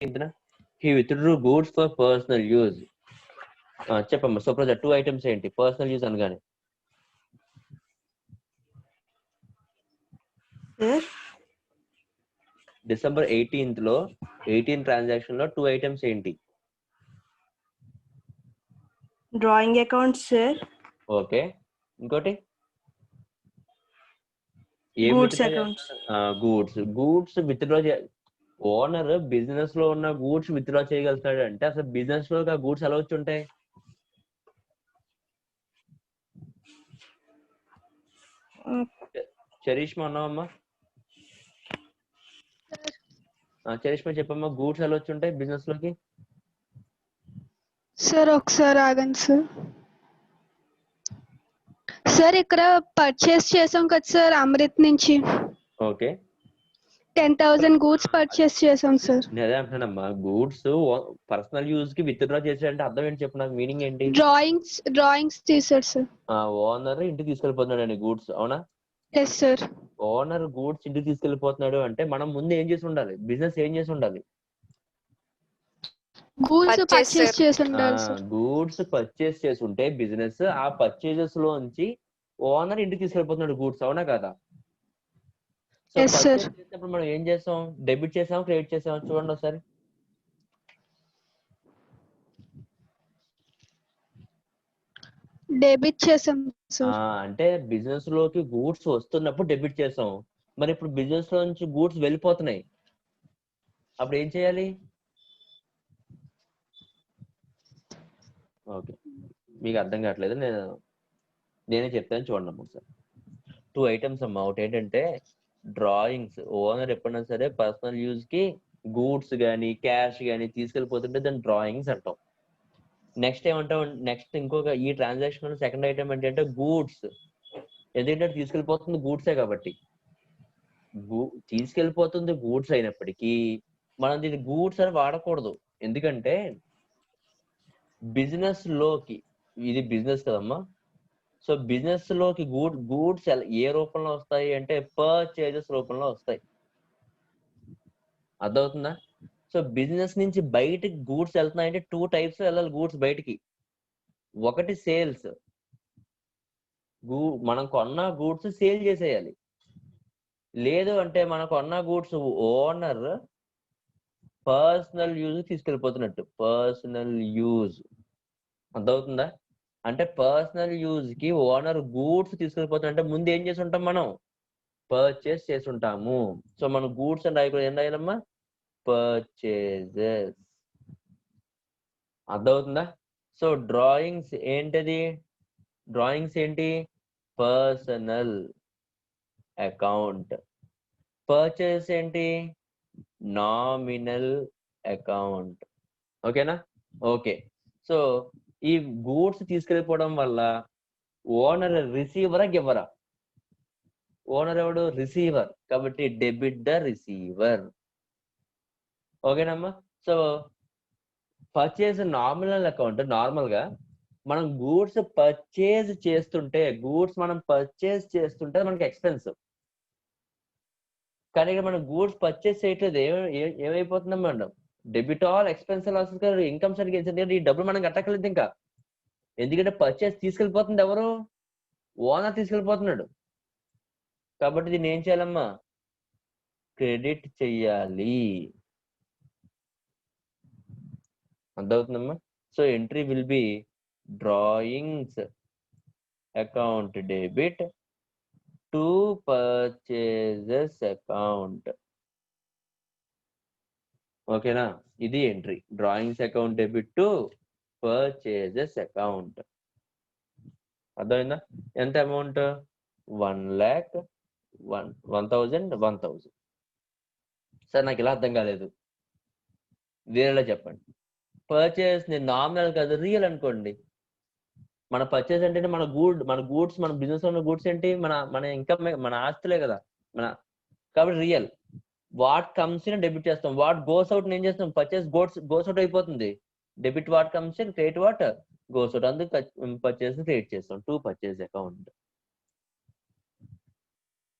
He withdrew goods for personal use. చెప్పమ్మా Supraja, 2 items ఏంటి personal use అనగానే? డిసెంబర్ 18th లో 18 ట్రాన్సాక్షన్ లో 2 ఐటమ్స్ ఏంటి? Drawing account sir. ఓకే, ఇంకోటి goods accounts. Goods withdraw owner business లో ఉన్న గూడ్స్ విత్డ్రా చేయగలుగుతాడు అంటే అసలు బిజినెస్ లో ఆ గూడ్స్ ఎలా వచ్చి ఉంటాయి? చరిష్మా ఉన్నావమ్మా? చరిష్మా చెప్పమ్మా, గూడ్స్ ఎలా వచ్చి ఉంటాయి బిజినెస్ లోకి? సార్ ఒకసారి ఆగండి సార్. సార్ ఇక్కడ పర్చేస్ చేసాం కదా సార్ అమృత్ నుంచి. ఓకే, 10,000 గూడ్స్ పర్చేస్ చేసాం సార్. నేను అదే అంటున్నానమ్మా, గూడ్స్ పర్సనల్ యూజ్ కి విత్డ్రా చేసాడంటే అర్థం ఏంటి చెప్పు నాకు, మీనింగ్ ఏంటి? డ్రాయింగ్స్ తీసాడు సార్. ఓనర్ ఇంటికి తీసుకెళ్ళిపోతున్నాడు అండి గూడ్స్, అవునా? Yes sir. ఓనర్ గూడ్స్ ఇంటికి తీసుకెళ్ళిపోతున్నాడు అంటే మనం ముందు ఏం చేసి ఉండాలి? బిజినెస్ ఏం చేసి ఉండాలి? గూడ్స్ పర్చేస్ చేసి ఉండాలి సార్. గూడ్స్ పర్చేస్ చేసి ఉంటే బిజినెస్ ఆ పర్చేజెస్ లోంచి ఓనర్ ఇంటికి తీసుకెళ్ళిపోతున్నాడు గూడ్స్, అవునా కదా? సో పర్చేస్ చేసినప్పుడు మనం ఏం చేస్తాం? డెబిట్ చేసాం, క్రెడిట్ చేసాం? చూడండి ఒకసారి. డెబిట్ చేసాం సార్. అంటే బిజినెస్ లోకి గూడ్స్ వస్తున్నప్పుడు డెబిట్ చేసాం. మరి ఇప్పుడు బిజినెస్ లో నుంచి గూడ్స్ వెళ్ళిపోతున్నాయి, అప్పుడు ఏం చేయాలి? ఓకే, మీకు అర్థం కావట్లేదు, నేనే చెప్తాను చూడండి అమ్మ సార్. 2 ఐటమ్స్ అమ్మా. ఒకటి ఏంటంటే డ్రాయింగ్స్. ఓనర్ ఎప్పుడైనా సరే పర్సనల్ యూజ్ కి గూడ్స్ కానీ క్యాష్ కానీ తీసుకెళ్ళిపోతుంటే దాన్ని డ్రాయింగ్స్ అంటాం. నెక్స్ట్ ఏమంటాం? నెక్స్ట్ ఇంకొక ఈ ట్రాన్సాక్షన్ సెకండ్ ఐటమ్ ఏంటంటే గూడ్స్. ఎందుకంటే తీసుకెళ్ళిపోతుంది గూడ్సే కాబట్టి. తీసుకెళ్ళిపోతుంది గూడ్స్ అయినప్పటికీ మనం దీన్ని గూడ్స్ అని వాడకూడదు. ఎందుకంటే బిజినెస్ లోకి, ఇది బిజినెస్ కదమ్మా, సో బిజినెస్ లోకి గూడ్స్ ఏ రూపంలో వస్తాయి అంటే పర్చేజెస్ రూపంలో వస్తాయి. అర్థమవుతుందా? సో బిజినెస్ నుంచి బయటికి గూడ్స్ వెళ్తున్నాయంటే 2 టైప్స్ వెళ్ళాలి గూడ్స్ బయటికి. ఒకటి సేల్స్, మనం కొన్న గూడ్స్ సేల్ చేసేయాలి. లేదు అంటే మనం కొన్న గూడ్స్ ఓనర్ పర్సనల్ యూజ్ తీసుకెళ్ళిపోతున్నట్టు. పర్సనల్ యూజ్ అర్థమవుతుందా? అంటే పర్సనల్ యూజ్ కి ఓనర్ గూడ్స్ తీసుకెళ్ళిపోతున్నట్టే ముందు ఏం చేసి ఉంటాం? మనం పర్చేస్ చేసి ఉంటాము. సో మనం గూడ్స్ అని రాయకూడదు, ఏం రాయాలమ్మా? పర్చేజెస్. అర్థమవుతుందా? సో డ్రాయింగ్స్ ఏంటది? డ్రాయింగ్స్ ఏంటి? Personal account. పర్చేస్ ఏంటి? Nominal account. ఓకేనా? ఓకే, సో ఈ గూడ్స్ తీసుకెళ్ళిపోవడం వల్ల ఓనర్ రిసీవరా గివరా? ఓనర్ ఎవడు? రిసీవర్. కాబట్టి డెబిట్ ద రిసీవర్. ఓకేనమ్మా? So purchase nominal account. Normal గా మనం గూడ్స్ పర్చేజ్ చేస్తుంటే మనకి ఎక్స్పెన్స్. కానీ మనం గూడ్స్ పర్చేజ్ చేయట్లేదు, ఏమైపోతుందా madam? Debit all expense losses income certificate. ఈ డబ్బులు మనం కట్టకలేదు ఇంకా, ఎందుకంటే పర్చేజ్ తీసుకెళ్ళిపోతుంది ఎవరు? ఓనర్ తీసుకెళ్ళిపోతున్నాడు. కాబట్టి దీన్ని ఏం చేయాలమ్మా? క్రెడిట్ చెయ్యాలి. అర్థమవుతుందమ్మా? So entry will be drawings account debit to purchases account. ఓకేనా? ఇది entry, drawings account debit to purchases account. అర్థమైందా? ఎంత అమౌంట్? 1,00,000, 1,000. సార్ నాకు ఇలా అర్థం కాలేదు, వేరేలా చెప్పండి. పర్చేస్ నేను నామినల్ కాదు రియల్ అనుకోండి. మన పర్చేస్ అంటే మన గూడ్స్ మన బిజినెస్ లో ఉన్న గూడ్స్ ఏంటి? మన ఇన్కమ్, మన ఆస్తులే కదా కాబట్టి real. What comes in debit చేస్తాం, వాట్ గోస్ అవుట్ ఏం చేస్తాం? పర్చేస్ గోస్ అవుట్ అయిపోతుంది. Debit what comes in, credit what goes out. అందుకు పర్చేస్ క్రియేట్ చేస్తాం టు పర్చేస్ అకౌంట్.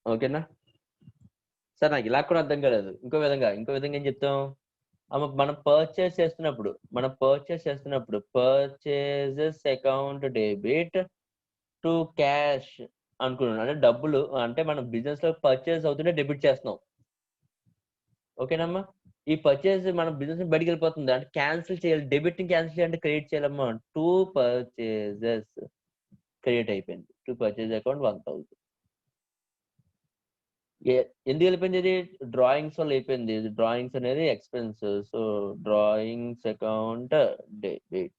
ఓకేనా సార్? నాకు ఇలా కూడా అర్థం కాలేదు. ఇంకో విధంగా ఏం చెప్తాం? మనం పర్చేస్ చేస్తున్నప్పుడు purchases account debit to cash అనుకున్నాను. అంటే డబ్బులు అంటే మనం బిజినెస్ లో పర్చేస్ అవుతుంటే డెబిట్ చేస్తున్నాం. ఓకేనమ్మా? ఈ పర్చేస్ మన బిజినెస్ బయటికి వెళ్ళిపోతుంది అంటే క్యాన్సిల్ చేయాలి. డెబిట్ ని క్యాన్సిల్ చేయాలంటే క్రెడిట్ చేయాలమ్మా. 2 పర్చేసెస్ క్రెడిట్ అయిపోయింది. 2 పర్చేస్ అకౌంట్ 1000. ఎందుకు వెళ్ళిపోయింది ఇది? డ్రాయింగ్స్ వల్ల అయిపోయింది. డ్రాయింగ్స్ అనేది expense. So drawings account debit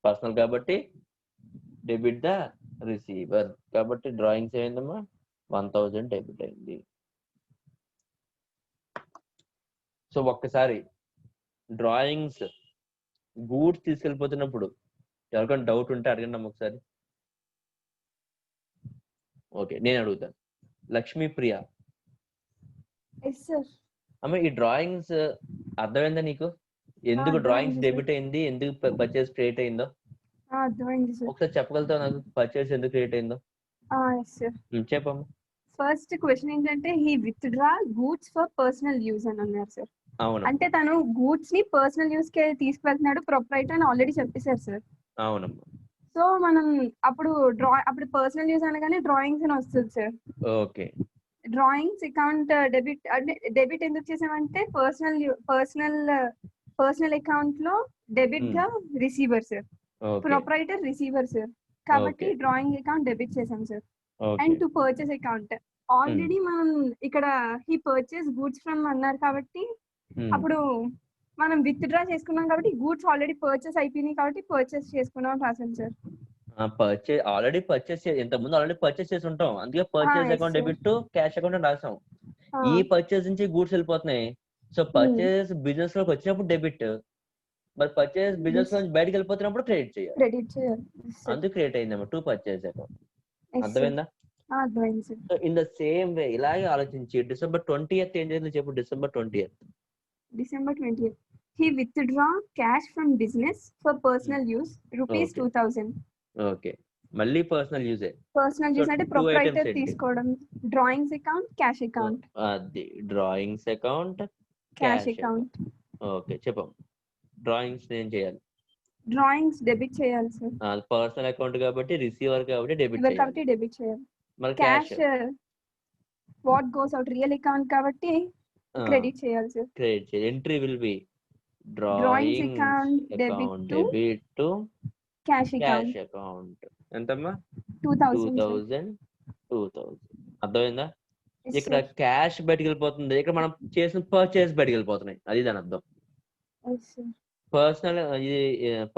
personal కాబట్టి డెబిట్ ద రిసీవర్ కాబట్టి డ్రాయింగ్స్ ఏమైందమ్మా 1000 డెబిట్ అయింది. సో ఒక్కసారి డ్రాయింగ్స్ గూడ్స్ తీసుకెళ్ళిపోతున్నప్పుడు ఎవరికైనా డౌట్ ఉంటే అడగండి అమ్మ ఒకసారి. ఓకే, నేను అడుగుతాను. Lakshmipriya yes sir. అమ్మ ఈ డ్రాయింగ్స్ అర్థమైందా నీకు? ఎందుకు డ్రాయింగ్స్ డెబిట్ అయింది, ఎందుకు పర్చేస్ క్రియేట్ అయిందో అర్థమైంది సార్. ఒకసారి చెప్పగలుగుతావు నాకు? పర్చేస్ ఎందుకు క్రియేట్ అయిందో ఎస్ సార్. చెప్పమ్మా. ఫస్ట్ క్వశ్చన్ ఏంటంటే he withdraw goods for personal use అని అన్నారు సార్. అవును, అంటే తను గూడ్స్ ని పర్సనల్ యూజ్ కి తీసుకువెళ్తున్నాడు ప్రొప్రైటర్ అని ఆల్రెడీ చెప్పేశారు సార్. అవునమ్మా. సో మనం అప్పుడు పర్సనల్ యూజ్ అనగానే డ్రాయింగ్స్ అని వస్తుంది sir. Okay, drawings account debit అంటే డెబిట్ ఎందుకు చేసామంటే పర్సనల్ అకౌంట్ లో డెబిట్ గా receiver sir, proprietor receiver sir, కాబట్టి డ్రాయింగ్ అకౌంట్ డెబిట్ చేసాం sir. And to purchase account already మనం ఇక్కడ హీ పర్చేస్ గూడ్స్ ఫ్రమ్ అన్నారు కాబట్టి అప్పుడు మనం విత్డ్రా చేసుకున్నాం కాబట్టి గూడ్స్ ఆల్రెడీ పర్చేస్ అయిపోయినాయి కాబట్టి పర్చేస్ చేసుకున్నాం రాసాం సార్. ఆల్రెడీ ఇంతకుముందు ఆల్రెడీ పర్చేస్ చేసి ఉంటాం, అందుకే purchase account debit to cash account అని రాసాం. ఈ పర్చేస్ నుంచి గూడ్స్ వెళ్ళిపోతున్నాయి. సో పర్చేస్ బిజినెస్ లోకి వచ్చినప్పుడు డెబిట్, మరి పర్చేస్ బిజినెస్ నుంచి బయటకు వెళ్ళిపోతున్నప్పుడు క్రెడిట్ చేయాలి. అందుకు క్రియేట్ అయిందమ్మా 2 పర్చేస్ అకౌంట్. అర్థమైందా? సో ఇన్ ద సేమ్ వే ఇలాగే ఆలోచించి December 20th ఏం జరిగింది చెప్పు. December 20th he withdraw cash from business for personal use rupees 2000. Okay, మళ్ళీ పర్సనల్ యూజ్ అంటే ప్రొప్రైటర్ తీసుకోవడం. Drawings account, cash account. అది drawings account, cash account. Okay చెప్పం. డ్రాయింగ్స్ ఏం చేయాలి? డ్రాయింగ్స్ డెబిట్ చేయాలి సార్. పర్సనల్ అకౌంట్ కాబట్టి రిసీవర్ కాబట్టి డెబిట్ చేయాలి. మరి cash what goes out real account కాబట్టి క్రెడిట్ చేయాలి సార్. క్రెడిట్ చేయాలి. Entry will be drawings account debit to cash account. ఎంతమ్మా? 2000. అర్థమైందా? ఇక్కడ క్యాష్ బయటికి వెళ్ళిపోతుంది, ఇక్కడ మనం చేసిన పర్చేస్ బయటికి వెళ్ళిపోతున్నాయి. అది దాని అర్థం.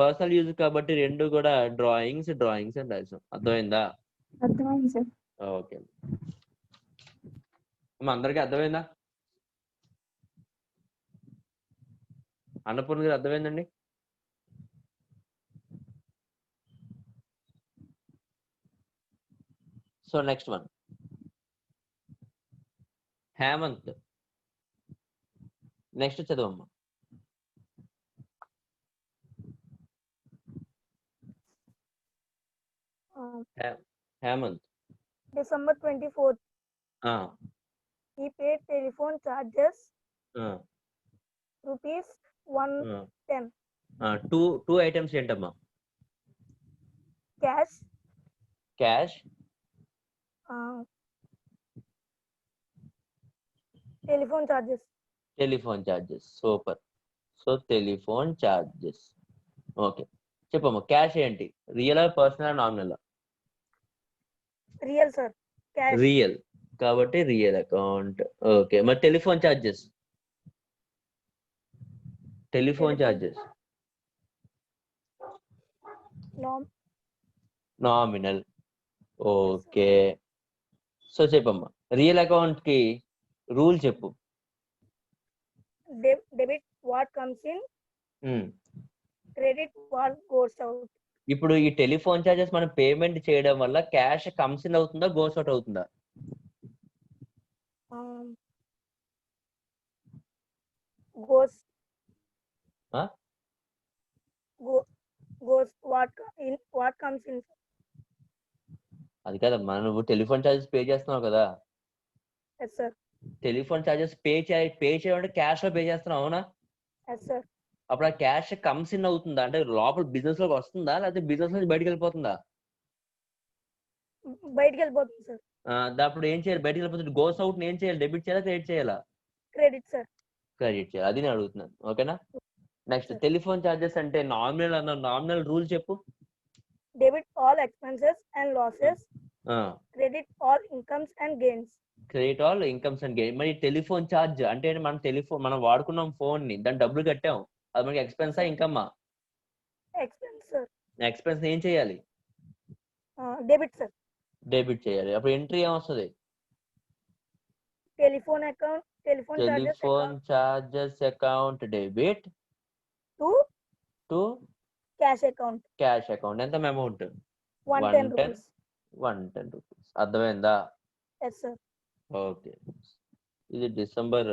పర్సనల్ యూజ్ కాబట్టి రెండు కూడా డ్రాయింగ్స్ అని రాసాం. అర్థమైందా? అర్థమైంది సార్. ఓకే అమ్మ, అందరికీ అర్థమైందా? అన్నపూర్ణ గారు అర్థమైందండి? So next one Hemant. Next చదవమ్మా. Hemant. December 24th. He paid telephone charges rupees 110. Two items ఏంటమ్మా? Cash. Telephone charges. Super. So telephone charges. Okay చెప్పమ్మా. క్యాష్ ఏంటి? Real, personal, nominal? Real sir. Real కాబట్టి రియల్ అకౌంట్. ఓకే, మరి telephone charges nominal. Okay, so చెప్పమ్మా real account కి rule చెప్పు. Debit what comes in, credit what goes out. ఇప్పుడు ఈ telephone charges మనం పేమెంట్ చేయడం వల్ల క్యాష్ కమ్స్ ఇన్ అవుతుందా, గోస్ అవుట్ అవుతుందా? What comes in. అది కదమ్మా, నువ్వు టెలిఫోన్ చార్జెస్ పే చేస్తున్నావు కదా. yes sir. Telephone charges pay చేయాలంటే క్యాష్ లో పే చేస్తున్నావు, అవునా? Yes, sir. అప్పుడు ఆ క్యాష్ కమ్స్ ఇన్ అవుతుందా, అంటే లోపల బిజినెస్ లోకి వస్తుందా, లేకపోతే బిజినెస్ నుంచి బయటకు వెళ్ళిపోతుందా? బయటికి వెళ్ళిపోతుంది సార్. అప్పుడు ఏం చేయాలి? బయటకు వెళ్ళిపోతుంది గోస్ అవుట్ ఏం చేయాలి? డెబిట్ చేయాలా, క్రెడిట్ చేయాలా? Credit sir. క్రెడిట్ చేయాలి, అది నేను అడుగుతున్నాను. ఓకేనా? Next Sir. టెలిఫోన్ చార్జెస్ అంటే నామినల్ రూల్ చెప్పు. Debit all expenses and losses, credit all incomes and gains. Credit all incomes and gain. మరి టెలిఫోన్ ఛార్జ్ అంటే మనం వాడుకున్నాం ఫోన్ ని, దాని డబ్బులు కట్టాం, అది మనకి ఎక్స్పెన్సా ఇన్కమ్మా? Expense sir. ఎక్స్పెన్స్ ఏం చేయాలి? Debit sir. డెబిట్ చేయాలి. అప్పుడు ఎంట్రీ ఏమొస్తుంది? Telephone account, telephone charges account debit to cash account. Cash account. ఎంత అమౌంట్? 110 rupees. 110 రూపీస్. అర్థమైందా? Yes, sir. ఓకే. ఇది డిసెంబర్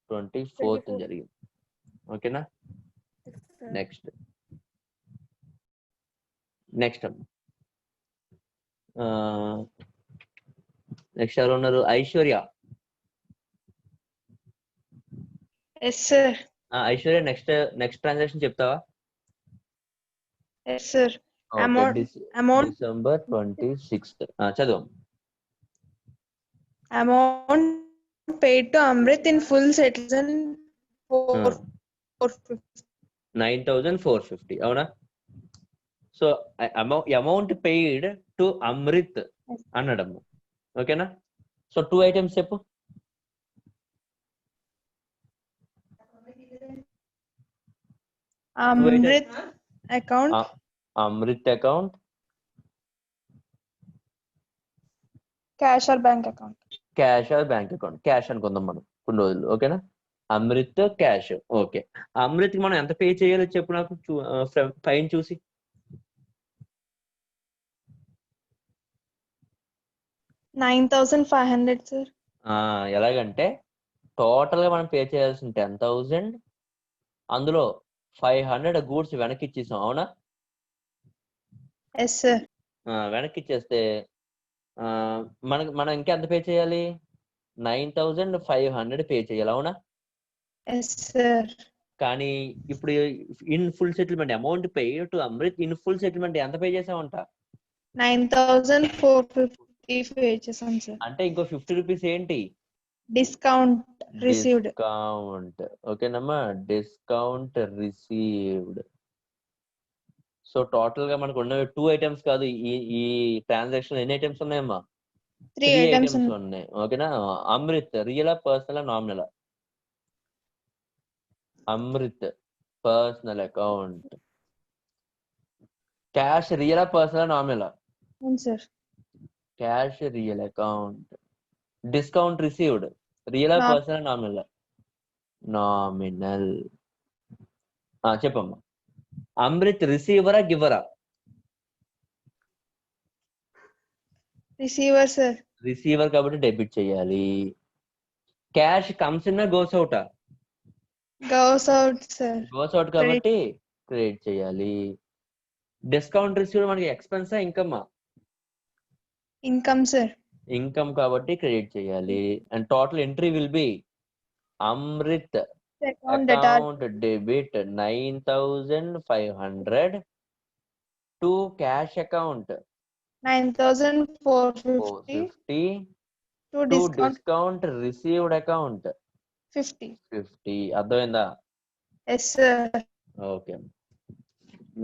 24th జరిగింది. ఓకేనా? Yes, sir. నెక్స్ట్ నెక్స్ట్ ఎవరు ఉన్నారు? Aishwarya. Yes sir. Aishwarya next transaction చెప్తావా? Yes sir. Amount December 26th. చదువు. Amount paid to Amrit in full settlement 450. 9,450. అవునా? So amount paid to Amrit అనడము. ఓకేనా? సో 2 ఐటమ్స్ చెప్పు. Amrit account, Amrit account, cash or bank account. Cash or bank account. Cash అనుకుందాం మనం కొన్ని రోజులు. ఓకేనా? అమృత్ క్యాష్. ఓకే. అమృత్ కి మనం ఎంత పే చేయాలో చెప్పు నాకు, పైన చూసి. 9,500 సార్. ఎలాగంటే టోటల్ గా మనం పే చేయాల్సిన 10,000, అందులో 500 గూడ్స్ వెనక్కి ఇచ్చేసాం. అవునా? Yes sir. వెనక్కి ఇచ్చేస్తే మనం ఇంకా ఎంత పే చేయాలి? 9,500 పే చేయాలి. అవునా? Yes sir. కానీ ఇప్పుడు in full settlement amount pay to Amrit in full settlement ఎంత పే చేసామంట? 9,450 పే చేసాం సార్. అంటే ఇంకో 50 రూపీస్ ఏంటి? Discount received. డిస్కౌంట్. ఓకేనమ్మా? Discount received. సో టోటల్ గా మనకు ఉన్నవి 2 ఐటమ్స్ కాదు, ఈ ట్రాన్సాక్షన్ ఎన్ని ఐటమ్స్ ఉన్నాయమ్మా? 3 ఐటమ్స్ ఉన్నాయి. ఓకేనా? అమృత్ రియలా, personal, nominal? Amrit personal account. Cash రియలా, పర్సనల్, నామినల్? అవును సార్. Cash real account. Discount received రియలా, పర్సనల్, నామినల్? నామినల్. చెప్పమ్మా. అమృత్ రిసీవరా, గివరా? Receiver sir. రిసీవర్ కాబట్టి డెబిట్ చేయాలి. క్యాష్ కమ్స్ ఇన్ గోస్ అవుటా? Goes out sir. Goes out కాబట్టి క్రెడిట్ చేయాలి. డిస్కౌంట్ రిసీవ్డ్ మనకి ఎక్స్పెన్సా ఇన్కమ్మా? Income sir. ఇన్కమ్ కాబట్టి క్రెడిట్ చేయాలి. And total entry will be Amrit account debit 9,500 to cash account 9,450 to discount received account 50. అర్థమైందా? ఎస్ సార్. ఓకే.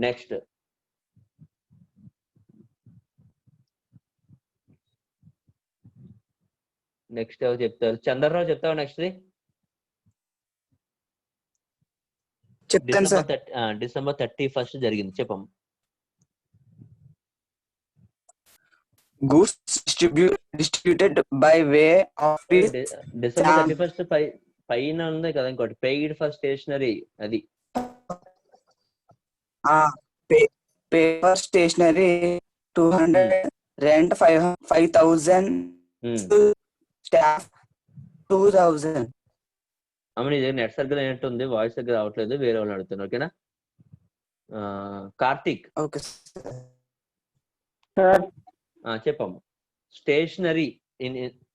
నెక్స్ట్ ఎవరు చెప్తారు? చంద్రరావు చెప్తావా? నెక్స్ట్ చెప్తాను సార్. డిసెంబర్ 31st జరిగింది. చెప్పమ్మా. Goods distributed by way of December 31st పైన ఉంది కదా ఇంకోటి, పెయిడ్ ఫర్ స్టేషనరీ. అది పేపర్ స్టేషనరీ 200, rent 5,000, staff 2,000. అమ్మ నీ దగ్గర నెట్ సర్కిల్ అయినట్టుంది, వాయిస్ దగ్గర రావట్లేదు, వేరే వాళ్ళు అడుగుతున్నారు. ఓకేనా? కార్తీక్. ఓకే చెప్పమ్మా. స్టేషనరీ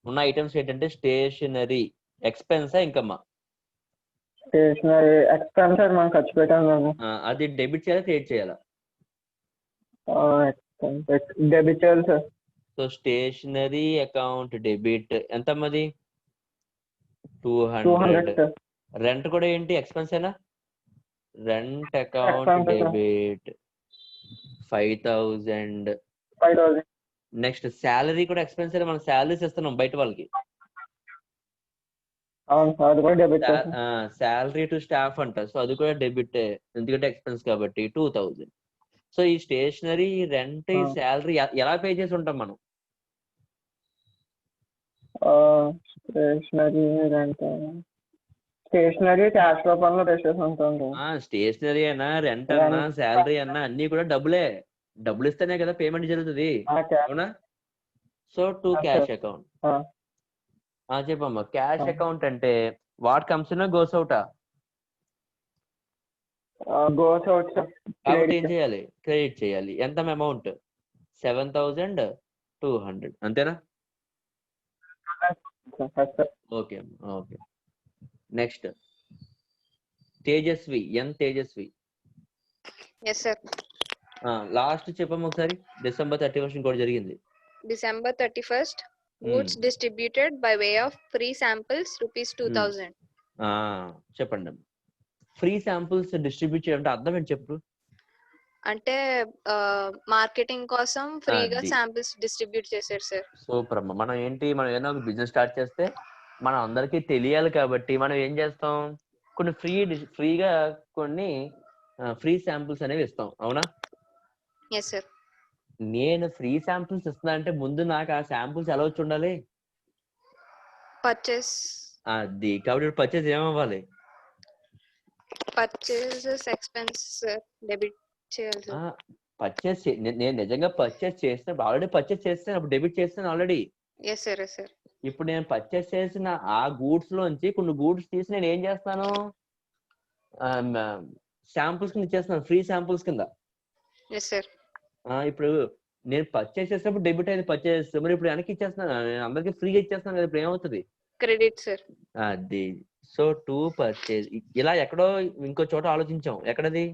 ఉన్న ఐటమ్స్ ఏంటంటే స్టేషనరీ ఎక్స్పెన్సా ఇన్కమ్మా? స్టేషనరీ ఎక్స్పెన్సెస్ మనం ఖర్చు పెట్టాం కదా. అది డెబిట్ చేయాలా క్రెడిట్ చేయాలా? డెబిట్ చేయాలి sir. So stationery account debit ఎంత మరి? 200. 200 సార్. రెంట్ కూడా ఏంటి ఎక్స్పెన్స్ ఏనా? Rent account Expense, sir. Debit 5000. 5000. Next salary కూడా ఎక్స్పెన్స్ అయినా, మనం శాలరీస్ ఇస్తున్నాం బయట వాళ్ళకి. అవును సార్, అది కూడా debit sir. Salary to staff అంట, సో అది కూడా డెబిట్ ఎందుకంటే ఎక్స్పెన్స్ కాబట్టి 2000. సో ఈ స్టేషనరీ, రెంట్, ఈ శాలరీ ఎలా పే చేసి ఉంటాం మనం? స్టేషనరీ రెంట్, స్టేషనరీ క్యాష్ రూపంలో పే చేసి ఉంటాం సార్. స్టేషనరీ అయినా, రెంట్ అన్నా, శాలరీ అన్నా అన్ని కూడా డబ్బులే. డబ్బులు ఇస్తేనే కదా పేమెంట్ జరుగుతుంది, అవునా? So to cash account. చెప్పమ్మా. క్యాష్ అకౌంట్ అంటే వాట్ కమ్స్ ఇన్ గోస్ అవుటా? Goes out sir. కాబట్టి ఏం చేయాలి? క్రెడిట్ చేయాలి. ఎంత అమౌంట్? 7200, అంతేనా? ఓకే అమ్మా, okay. Next Tejaswi, Tejaswi. Yes sir. Last చెప్పమ్మా ఒకసారి. December 31 కూడా జరిగింది. December 31st, goods distributed by way of free samples ₹2000. చెప్పండి. ఫ్రీ శాంపుల్స్ డిస్ట్రిబ్యూట్ చేయడం అంటే అర్థం ఏంటి చెప్పు? అంటే మార్కెటింగ్ కోసం ఫ్రీగా అది. శాంపిల్స్ డిస్ట్రిబ్యూట్ చేశారు సార్. సూపర్ అమ్మ. మనం ఏదైనా ఒక బిజినెస్ స్టార్ట్ చేస్తే మనం అందరికీ తెలియాలి కాబట్టి మనం ఏం చేస్తాం? కొన్ని ఫ్రీగా కొన్ని ఫ్రీ శాంపుల్స్ అనేవి ఇస్తాం, అవునా? Yes sir. నేను ఫ్రీ శాంపుల్స్ ఇస్తున్నా అంటే ముందు నాకు ఆ శాంపుల్స్ ఎలా వచ్చి ఉండాలి? పర్చేస్. అది కాబట్టి పర్చేస్ ఏమవ్వాలి? పర్చేసెస్ ఎక్స్పెన్స్ డెబిట్ చేయాలి సార్. పర్చేస్ నేను నిజంగా పర్చేస్ చేస్తాను, ఆల్రెడీ పర్చేస్ చేస్తాను, అప్పుడు డెబిట్ చేస్తాను already. Yes sir, yes sir. ఇప్పుడు నేను పర్చేస్ చేసిన ఆ గూడ్స్ లోంచి కొన్ని గూడ్స్ తీసి నేను ఏం చేస్తాను? శాంపుల్స్ కింద ఇచ్చేస్తున్నాను, ఫ్రీ శాంపుల్స్ కింద. Yes sir. ఇప్పుడు నేను పర్చేస్ చేసినప్పుడు డెబిట్ అయింది పర్చేస్, మరి ఇప్పుడు వెనక్కి ఇచ్చేస్తున్నాను, నేను అందరికి ఫ్రీగా ఇచ్చేస్తున్నాను కదా, ఇప్పుడు ఏమవుతుంది? Credit sir. అది. So to purchase. ఇలా ఎక్కడో ఇంకో చోట ఆలోచించాం. ఎక్కడది?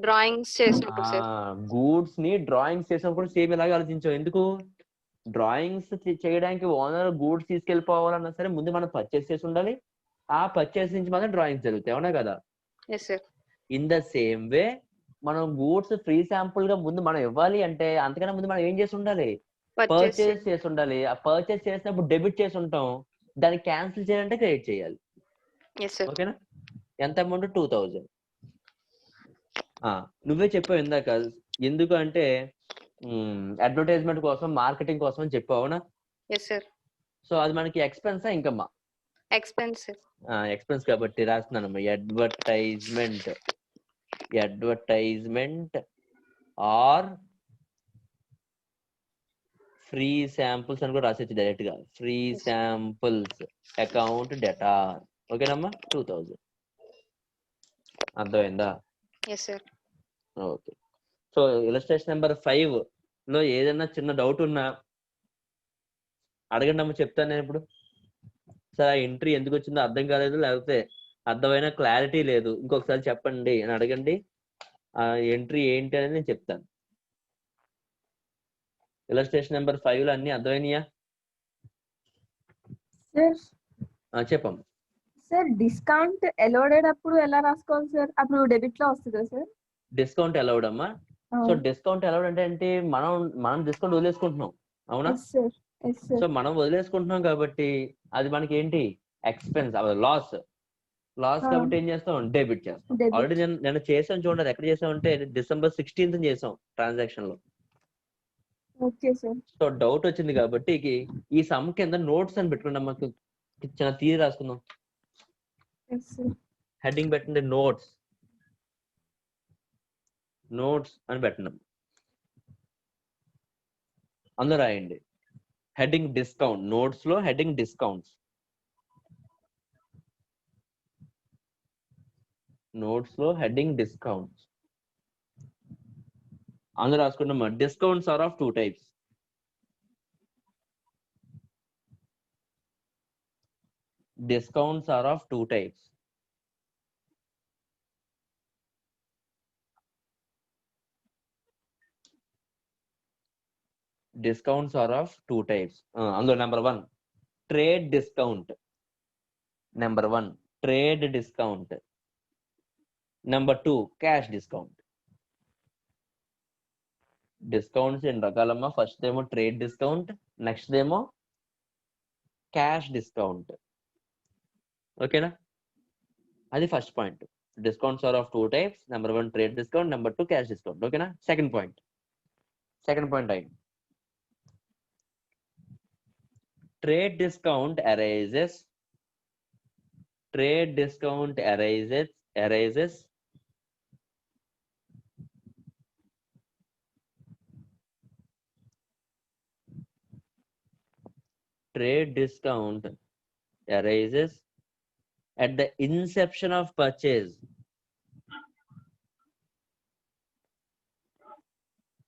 డ్రాయింగ్స్ చేసినప్పుడు సార్. గూడ్స్ ని డ్రాయింగ్స్ చేసినప్పుడు సేమ్ ఇలాగే ఆలోచించాం. ఎందుకు? డ్రాయింగ్స్ చేయడానికి ఓనర్ గూడ్స్ తీసుకెళ్ళిపోవాలన్నా సరే ముందు మనం పర్చేస్ చేసి ఉండాలి, ఆ పర్చేస్ నుంచి మాత్రం డ్రాయింగ్స్ జరుగుతాయి, అవునా కదా? Yes sir. In the same way మనం గూడ్స్ ఫ్రీ శాంపుల్ గా ముందు మనం ఇవ్వాలి అంటే అంతకన్నా ముందు మనం ఏం చేసి ఉండాలి? పర్చేస్ చేసి ఉండాలి. ఆ పర్చేస్ చేసినప్పుడు డెబిట్ చేసి ఉంటాం, దాన్ని క్యాన్సిల్ చేయాలంటే క్రెడిట్ చేయాలి. ఓకేనా? ఎంత అమౌంట్? 2000. నువ్వే చెప్పావు ఇందాక, ఎందుకు అంటే అడ్వర్టైజ్మెంట్ కోసం, మార్కెటింగ్ కోసం అని చెప్పావు, అవునా? Yes sir. సో అది మనకి ఎక్స్పెన్సా ఇంకమ్మా? ఎక్స్పెన్స్. ఎక్స్పెన్స్ కాబట్టి రాస్తున్నానమ్మా. అడ్వర్టైజ్మెంట్ ఆర్ ఫ్రీ శాంపుల్స్ అని కూడా రాసేచ్చు డైరెక్ట్ గా. ఫ్రీ శాంపుల్స్ అకౌంట్ డేటా. ఓకేనమ్మా? 2000. అర్థమైందా? ఎస్ సార్. ఓకే. సో ఇలస్ట్రేషన్ నెంబర్ 5 లో ఏదైనా చిన్న డౌట్ ఉన్నా అడగండి అమ్మ, చెప్తాను నేను ఇప్పుడు. సార్ ఆ ఎంట్రీ ఎందుకు వచ్చిందో అర్థం కాలేదు, లేకపోతే అర్థమైన క్లారిటీ లేదు, ఇంకొకసారి చెప్పండి అని అడగండి. ఆ ఎంట్రీ ఏంటి అనేది నేను చెప్తాను. ఇలస్ట్రేషన్ నెంబర్ 5 లో అన్ని అర్థమైనయా? చెప్పమ్మా. సార్ డిస్కౌంట్ అలౌడెడ్ అప్పుడు ఎలా రాసుకోవాలి సార్? అప్పుడు డెబిట్ లో వస్తుందా సార్? డిస్కౌంట్ అలౌడ్ అమ్మా. సో డిస్కౌంట్ అలౌడ్ అంటే మనం డిస్కౌంట్ వదిలేసుకుంటున్నాం, అవునా? సో మనం వదిలేసుకుంటున్నాం కాబట్టి అది మనకి ఏంటి? Expense, loss. కాబట్టి ఏం చేస్తాం? డెబిట్ చేస్తాం. ఆల్రెడీ నేను చేసాను చూడండి. ఎక్కడ చేసామంటే December 16th చేసాం ట్రాన్సాక్షన్ లో. సో డౌట్ వచ్చింది కాబట్టి ఈ సమ్ కింద నోట్స్ అని పెట్టుకుంటాం. మాకు చిన్న తీరి రాసుకుందాం. హెడ్డింగ్ పెట్టండి, నోట్స్ అని పెట్టండి. అందులో రాయండి హెడ్డింగ్ డిస్కౌంట్. నోట్స్ లో హెడ్డింగ్ డిస్కౌంట్స్. అందులో రాసుకుంటాం discounts are of 2 types. Discounts are of two types. Discounts are of two types. Number one, trade discount. Number one, trade discount. Number two, cash discount. Discounts in rakalama. First demo trade discount. Next demo cash discount. Okay na? That's the first point. Discounts are of two types. Number one, trade discount. Number two, cash discount. Okay na? Second point. Right. Trade discount arises. Trade discount arises. Trade discount arises at the inception of purchase.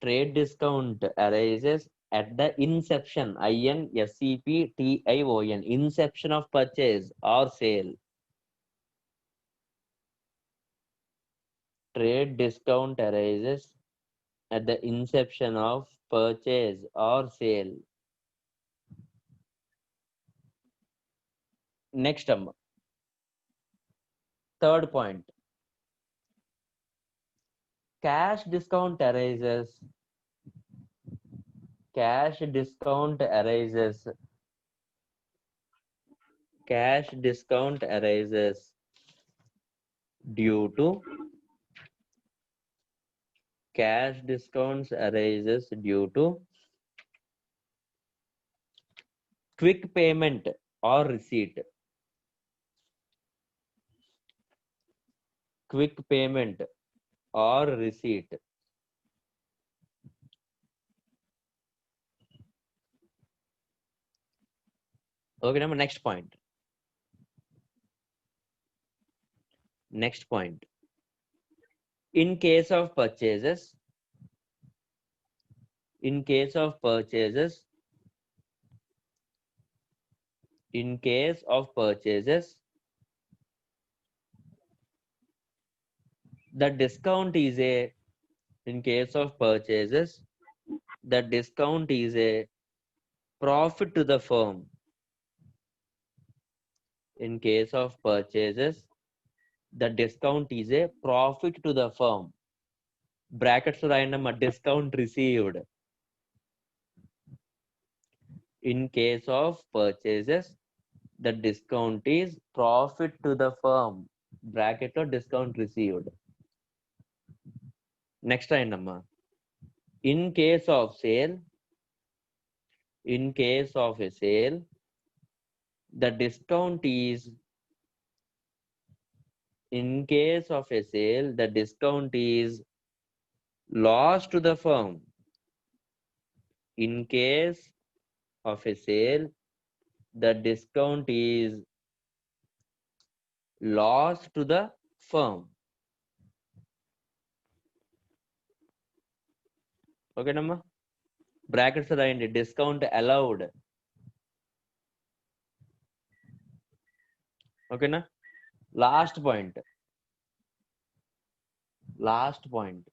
Trade discount arises at the inception, INSEPTION, inception of purchase or sale. Trade discount arises at the inception of purchase or sale. Next, third point. Cash discount arises. Cash discount arises. Cash discount arises due to. Cash discounts arises due to quick payment or receipt. Quick payment or receipt. Okay, number next point. Next point. In case of purchases, the discount is a, in case of purchases, the discount is a profit to the firm. In case of purchases, the discount is a profit to the firm. Brackets random, a discount received. In case of purchases, the discount is profit to the firm. Bracket or discount received. Next random. In case of sale, in case of a sale, the discount is, in case of a sale, the discount is loss to the firm. In case of a sale, the discount is loss to the firm. Okay, Namma? Brackets are in discount allowed. Okay, na? Last point. Last point.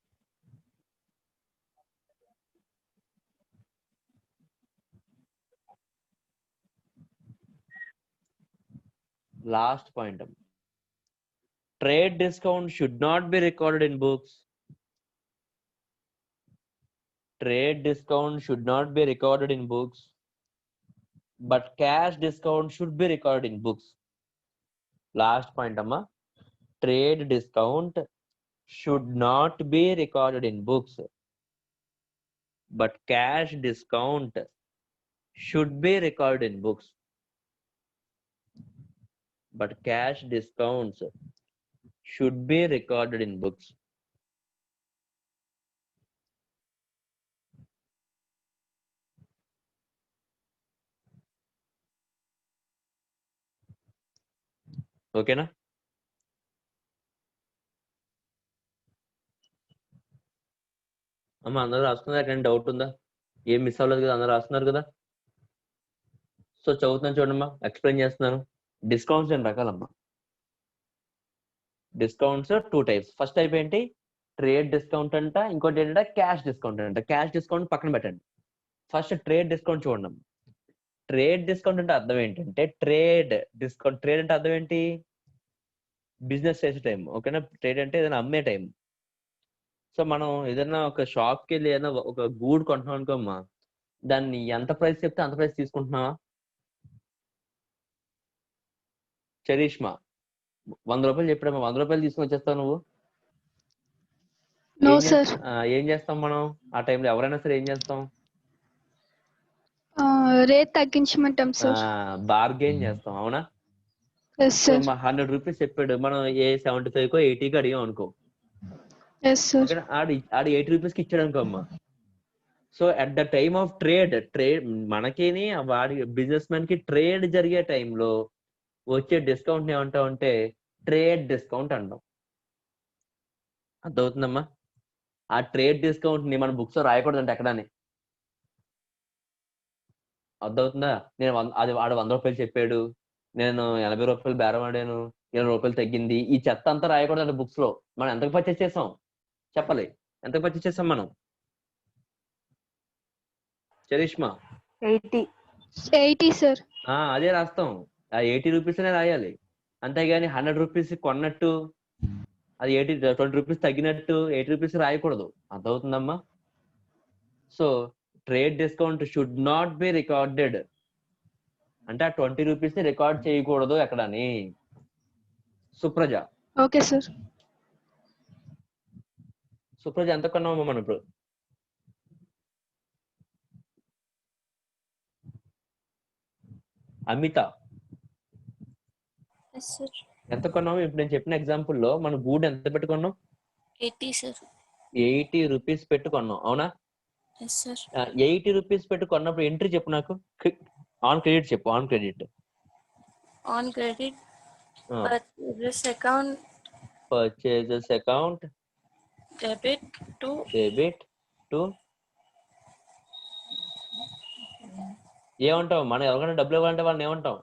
Last point. Trade discount should not be recorded in books. Trade discount should not be recorded in books, but cash discount should be recorded in books. Last point, Amma. Trade discount should not be recorded in books, but cash discount should be recorded in books. But cash discounts should be recorded in books. Okay, na? అమ్మ అందరూ రాసుకున్నారు కానీ doubt ఉందా? ఏం miss అవ్వలేదు కదా, అందరూ రాస్తున్నారు కదా. సో చదువుతున్నాను చూడమ్మా, ఎక్స్ప్లెయిన్ చేస్తున్నాను. డిస్కౌంట్స్ 2 రకాలమ్మా. Discounts 2 types. ఫస్ట్ టైప్ ఏంటి? ట్రేడ్ డిస్కౌంట్ అంట, ఇంకోటి ఏంటంటే క్యాష్ డిస్కౌంట్ అంట. క్యాష్ డిస్కౌంట్ పక్కన పెట్టండి. ఫస్ట్ ట్రేడ్ డిస్కౌంట్ చూడండి. ట్రేడ్ డిస్కౌంట్ అంటే అర్థం ఏంటంటే ట్రేడ్ డిస్కౌంట్. ట్రేడ్ అంటే అర్థం ఏంటి? బిజినెస్ చేసే టైం. ఓకేనా? ట్రేడ్ అంటే ఏదైనా అమ్మే టైం. సో మనం ఏదైనా ఒక షాప్ కి వెళ్ళి ఏదైనా ఒక గూడ్ కొంటున్నాం అనుకోమ్మా, దాన్ని ఎంత ప్రైస్ చెప్తే అంత ప్రైస్ తీసుకుంటున్నావా? చరిష్మా 100 రూపాయలు చెప్పాడమ్మా, 100 రూపాయలు తీసుకొని వచ్చేస్తావు నువ్వు? నో ఏం సార్. ఏం చేస్తాం మనం ఆ టైంలో? ఎవరైనా సరే ఏం చేస్తాం? Rate తగ్గించమంటాం sir. బార్గెయిన్ చేస్తాం, అవునా? Yes so sir. మా 100 రూపీస్ చెప్పాడు, మనం ఏ 75కో 80కో అడిగాం అనుకో, ఎస్ సార్. ఓకేనా? ఆడు 80 రూపీస్కి ఇచ్చాడు అనుకో అమ్మా. So at the time of trade మనకిని వాడి బిజినెస్ మ్యాన్ కి ట్రేడ్ జరిగే టైంలో వచ్చే డిస్కౌంట్ ఏమంటాం అంటే ట్రేడ్ డిస్కౌంట్ అంటాం. అర్థమవుతుందమ్మా? ఆ ట్రేడ్ డిస్కౌంట్ ని మన బుక్స్ లో రాయకూడదంటే ఎక్కడని. అర్థమవుతుందా? వాడు 100 రూపాయలు చెప్పాడు, నేను 80 రూపాయలు బేరం ఆడాను, 20 రూపాయలు తగ్గింది, ఈ చెత్త అంతా రాయకూడదంటే బుక్స్ లో. మనం ఎంతకు పర్చేస్ చేసాం చెప్పాలి. ఎంతకు పర్చేస్ చేసాం మనం? చరిష్మా 80 సార్. అదే రాస్తాం. ఆ 80 రూపీస్ అనే రాయాలి. అంతేగాని 100 రూపీస్ కొన్నట్టు అది 20 రూపీస్ తగ్గినట్టు 80 రూపీస్ రాయకూడదు. అర్థమవుతుందమ్మా? So trade discount should not be recorded అంటే ఆ 20 రూపీస్ ని రికార్డ్ చేయకూడదు ఎక్కడని. సుప్రజ. Okay sir. సుప్రజ ఎంత కొన్నామమ్మా మనం ఇప్పుడు? అమిత ఎంత కొన్నాము? ఇప్పుడు నేను చెప్పిన ఎగ్జాంపుల్ లో మన గూడ్ ఎంత పెట్టుకున్నాం? 80 రూపీస్ పెట్టుకున్నాం, అవునా? 80 రూపీస్ పెట్టుకున్నప్పుడు ఎంట్రీ చెప్పు నాకు. ఆన్ క్రెడిట్ చెప్పు. On credit purchases account debit to ఏమంటావు? మనం ఎవరికైనా డబ్బులు ఇవ్వాలంటే వాళ్ళని ఏమంటాం?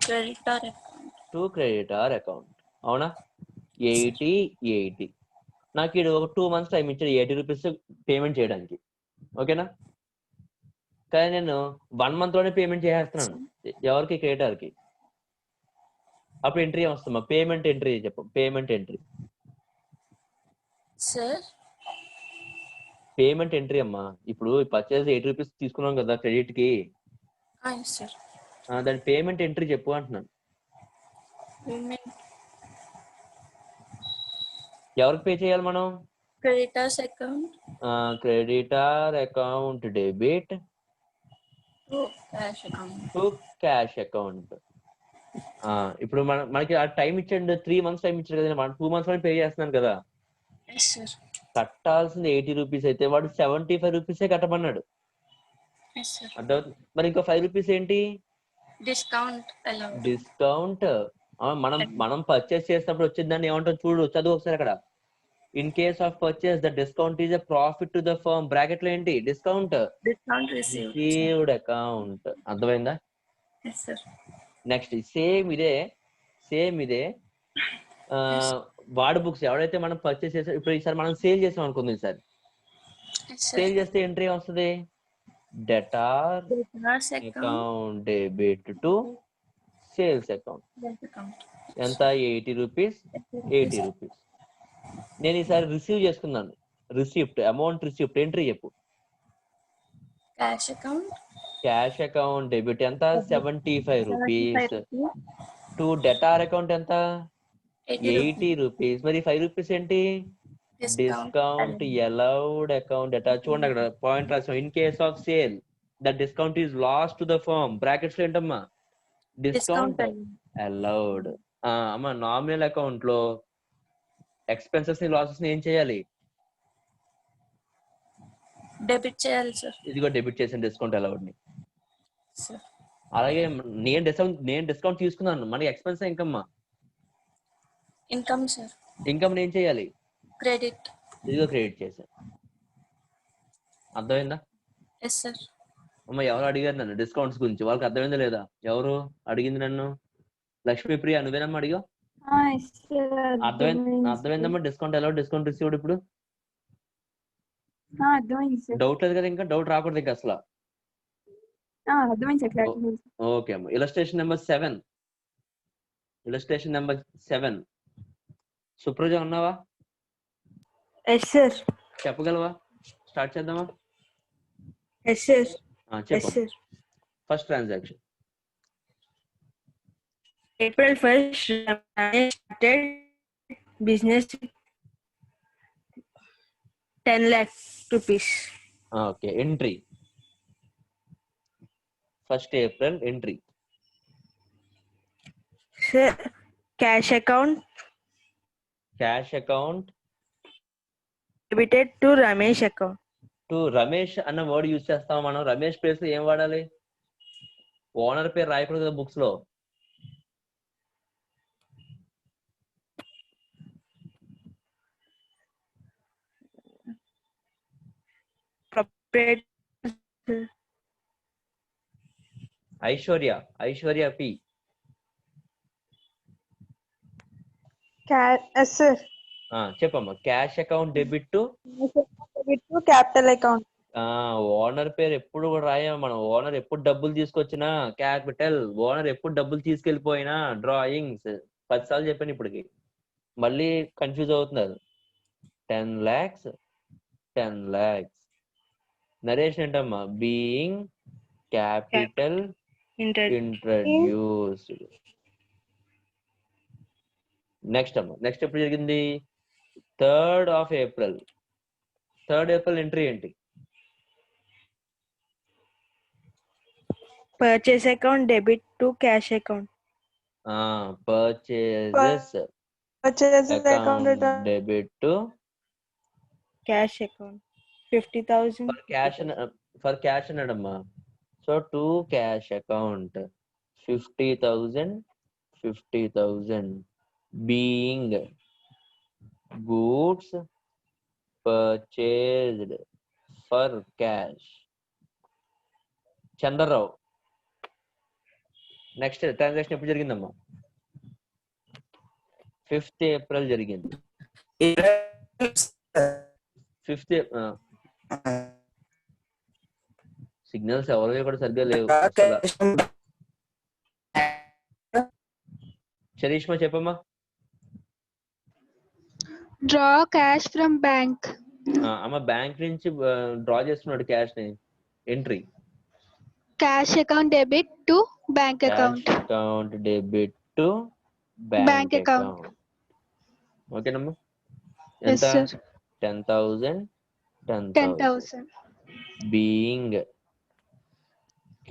creditor account. To creditor account, అవునా? 80 నాకు ఇది ఒక 2 months టైం ఇచ్చాడు 80 రూపీస్ పేమెంట్ చేయడానికి, ఓకేనా? కానీ నేను 1 month లోనే పేమెంట్ చేసేస్తున్నాను. ఎవరికి? క్రెడిటార్ కి. అప్పుడు ఎంట్రీ వస్తుందా? పేమెంట్ ఎంట్రీ చెప్పు. Payment entry. పేమెంట్ ఎంట్రీ అమ్మా. ఇప్పుడు పర్చేజ్ 80 రూపీస్ తీసుకున్నాం కదా క్రెడిట్ కి, దాని పేమెంట్ ఎంట్రీ చెప్పు అంటున్నాను. ఎవరికి పే చేయాలి మనం? Creditors account creditor account debit to cash account. To cash account. ఇప్పుడు మనకి ఆ టైం ఇచ్చాడు, 3 months టైం ఇచ్చాడు కదా, 2 months లో పే చేస్తున్నాను కదా. Yes sir. కట్టాల్సింది 80 రూపీస్ అయితే వాడు 75 రూపీసే కట్టమన్నాడు. Yes sir. అర్థం? మరి ఇంకో 5 రూపీస్ ఏంటి? Discount allowed. డిస్కౌంట్. మనం పర్చేస్ చేసినప్పుడు వచ్చేదాన్ని ఏమంటాం చూడు, చదువు ఒకసారి అక్కడ. In case of purchase the discount is a profit to the firm. Bracket లో ఏంటి? Discount. Discount received. Received account. అర్థమైందా? Yes sir. నెక్స్ట్ సేమ్ ఇదే వార్డ్ బుక్స్ ఎవరైతే మనం పర్చేస్ చేసాం, ఇప్పుడు ఈసారి మనం సేల్ చేసాం అనుకుంది. ఈసారి Yes sir. సేల్ చేస్తే ఎంట్రీ వస్తుంది debtor Debtors account. Account debit to sales account. Bank account. ఎంత? 80 రూపీస్. 80 రూపీస్. నేను ఈసారి రిసీవ్ చేసుకున్నాను. రిసిప్ట్, అమౌంట్ రిసిప్ట్ ఎంట్రీ చెప్పు. Cash account. Cash account debit ఎంత? 75 rupees. 75 rupees. To debtor account ఎంత? 80 80 rupees. మరి 5 రూపీస్ ఏంటి? Discount allowed account debtor. చూడండి అక్కడ పాయింట్ రాసాం. In case of sale the discount is lost to the firm. Brackets లో ఏంటమ్మా? Discount allowed. అమ్మా నామినల్ అకౌంట్ లో ఎక్స్పెన్సెస్ ని లాసెస్ ని ఏం చేయాలి? డెబిట్ చేయాలి సార్. ఇదిగో డెబిట్ చేసిన డిస్కౌంట్ అలౌడ్ ని. సార్ అలాగే నేను డిస్కౌంట్ తీసుకున్నాను, మనకి expense income. Income sir. Income ఏం చేయాలి? క్రెడిట్. ఇదిగో క్రెడిట్ చేశాను. అర్థమైందా? Yes sir. అమ్మ ఎవరు అడిగారు నన్ను డిస్కౌంట్స్ గురించి? వాళ్ళకి అర్థమైందా లేదా? ఎవరు అడిగింది నన్ను? లక్ష్మీప్రియ నువ్వేనమ్మా అడిగావు? అర్థమైందమ్మా డిస్కౌంట్ ఎలా డిస్కౌంట్ రిసీవ్డ్ ఇప్పుడు? అర్థమైంది సార్. డౌట్ లేదు కదా? ఇంకా డౌట్ రాకూడదు ఇంకా అసలు. అర్థమైంది సార్, క్లారిటీ. ఓకే అమ్మ. Illustration number 7. Illustration number 7. Supraja ఉన్నావా? Yes sir. చెప్పగలవా? స్టార్ట్ చేద్దామా? Yes sir. చెప్పు. First transaction. April 1st, Ramesh started business with 10 lakh rupees. Okay. Entry. 1st April entry. Sir, cash account debited to Ramesh account. To Ramesh అన్న word use చేస్తాం మనం. Ramesh place లో ఏం వాడాలి? Owner పేరు రాయకూడదు కదా బుక్స్ లో. Proprietor. Aishwarya P. Yes, sir. చెప్పమ్మా. Cash account debit to Debit to capital account. Owner పేరు ఎప్పుడు కూడా రాయం మనం. ఓనర్ ఎప్పుడు డబ్బులు తీసుకొచ్చినా క్యాపిటల్, ఓనర్ ఎప్పుడు డబ్బులు తీసుకెళ్లిపోయినా డ్రాయింగ్స్. 10 సార్లు చెప్పాను ఇప్పటికి, మళ్ళీ కన్ఫ్యూజ్ అవుతున్నారు. 10 lakhs. నరేషన్ ఏంటమ్మా? Being capital introduced. నెక్స్ట్ అమ్మా. నెక్స్ట్ ఎప్పుడు జరిగింది? 3rd of April. 3rd April entry ఏంటి? Purchase account debit to cash account. Purchases Purchase account return. debit to Cash account 50,000. for cash అన్నాడమ్మా. So to cash account 50,000 being goods purchased for cash. Chandrarao. Next transaction ఎప్పుడు జరిగిందమ్మా? 5th April జరిగింది. 5th signals ఎవరివి కూడా సరిగ్గా లేవు. Charisma చెప్పమ్మా. Draw cash from bank. అమ్మ బ్యాంక్ నుంచి డ్రా చేస్తున్నాడు క్యాష్ ని. Entry. Cash account debit to bank account. Cash account debit to bank account. ఓకేనమ్మా. Yes, sir. 10,000. 10,000. Being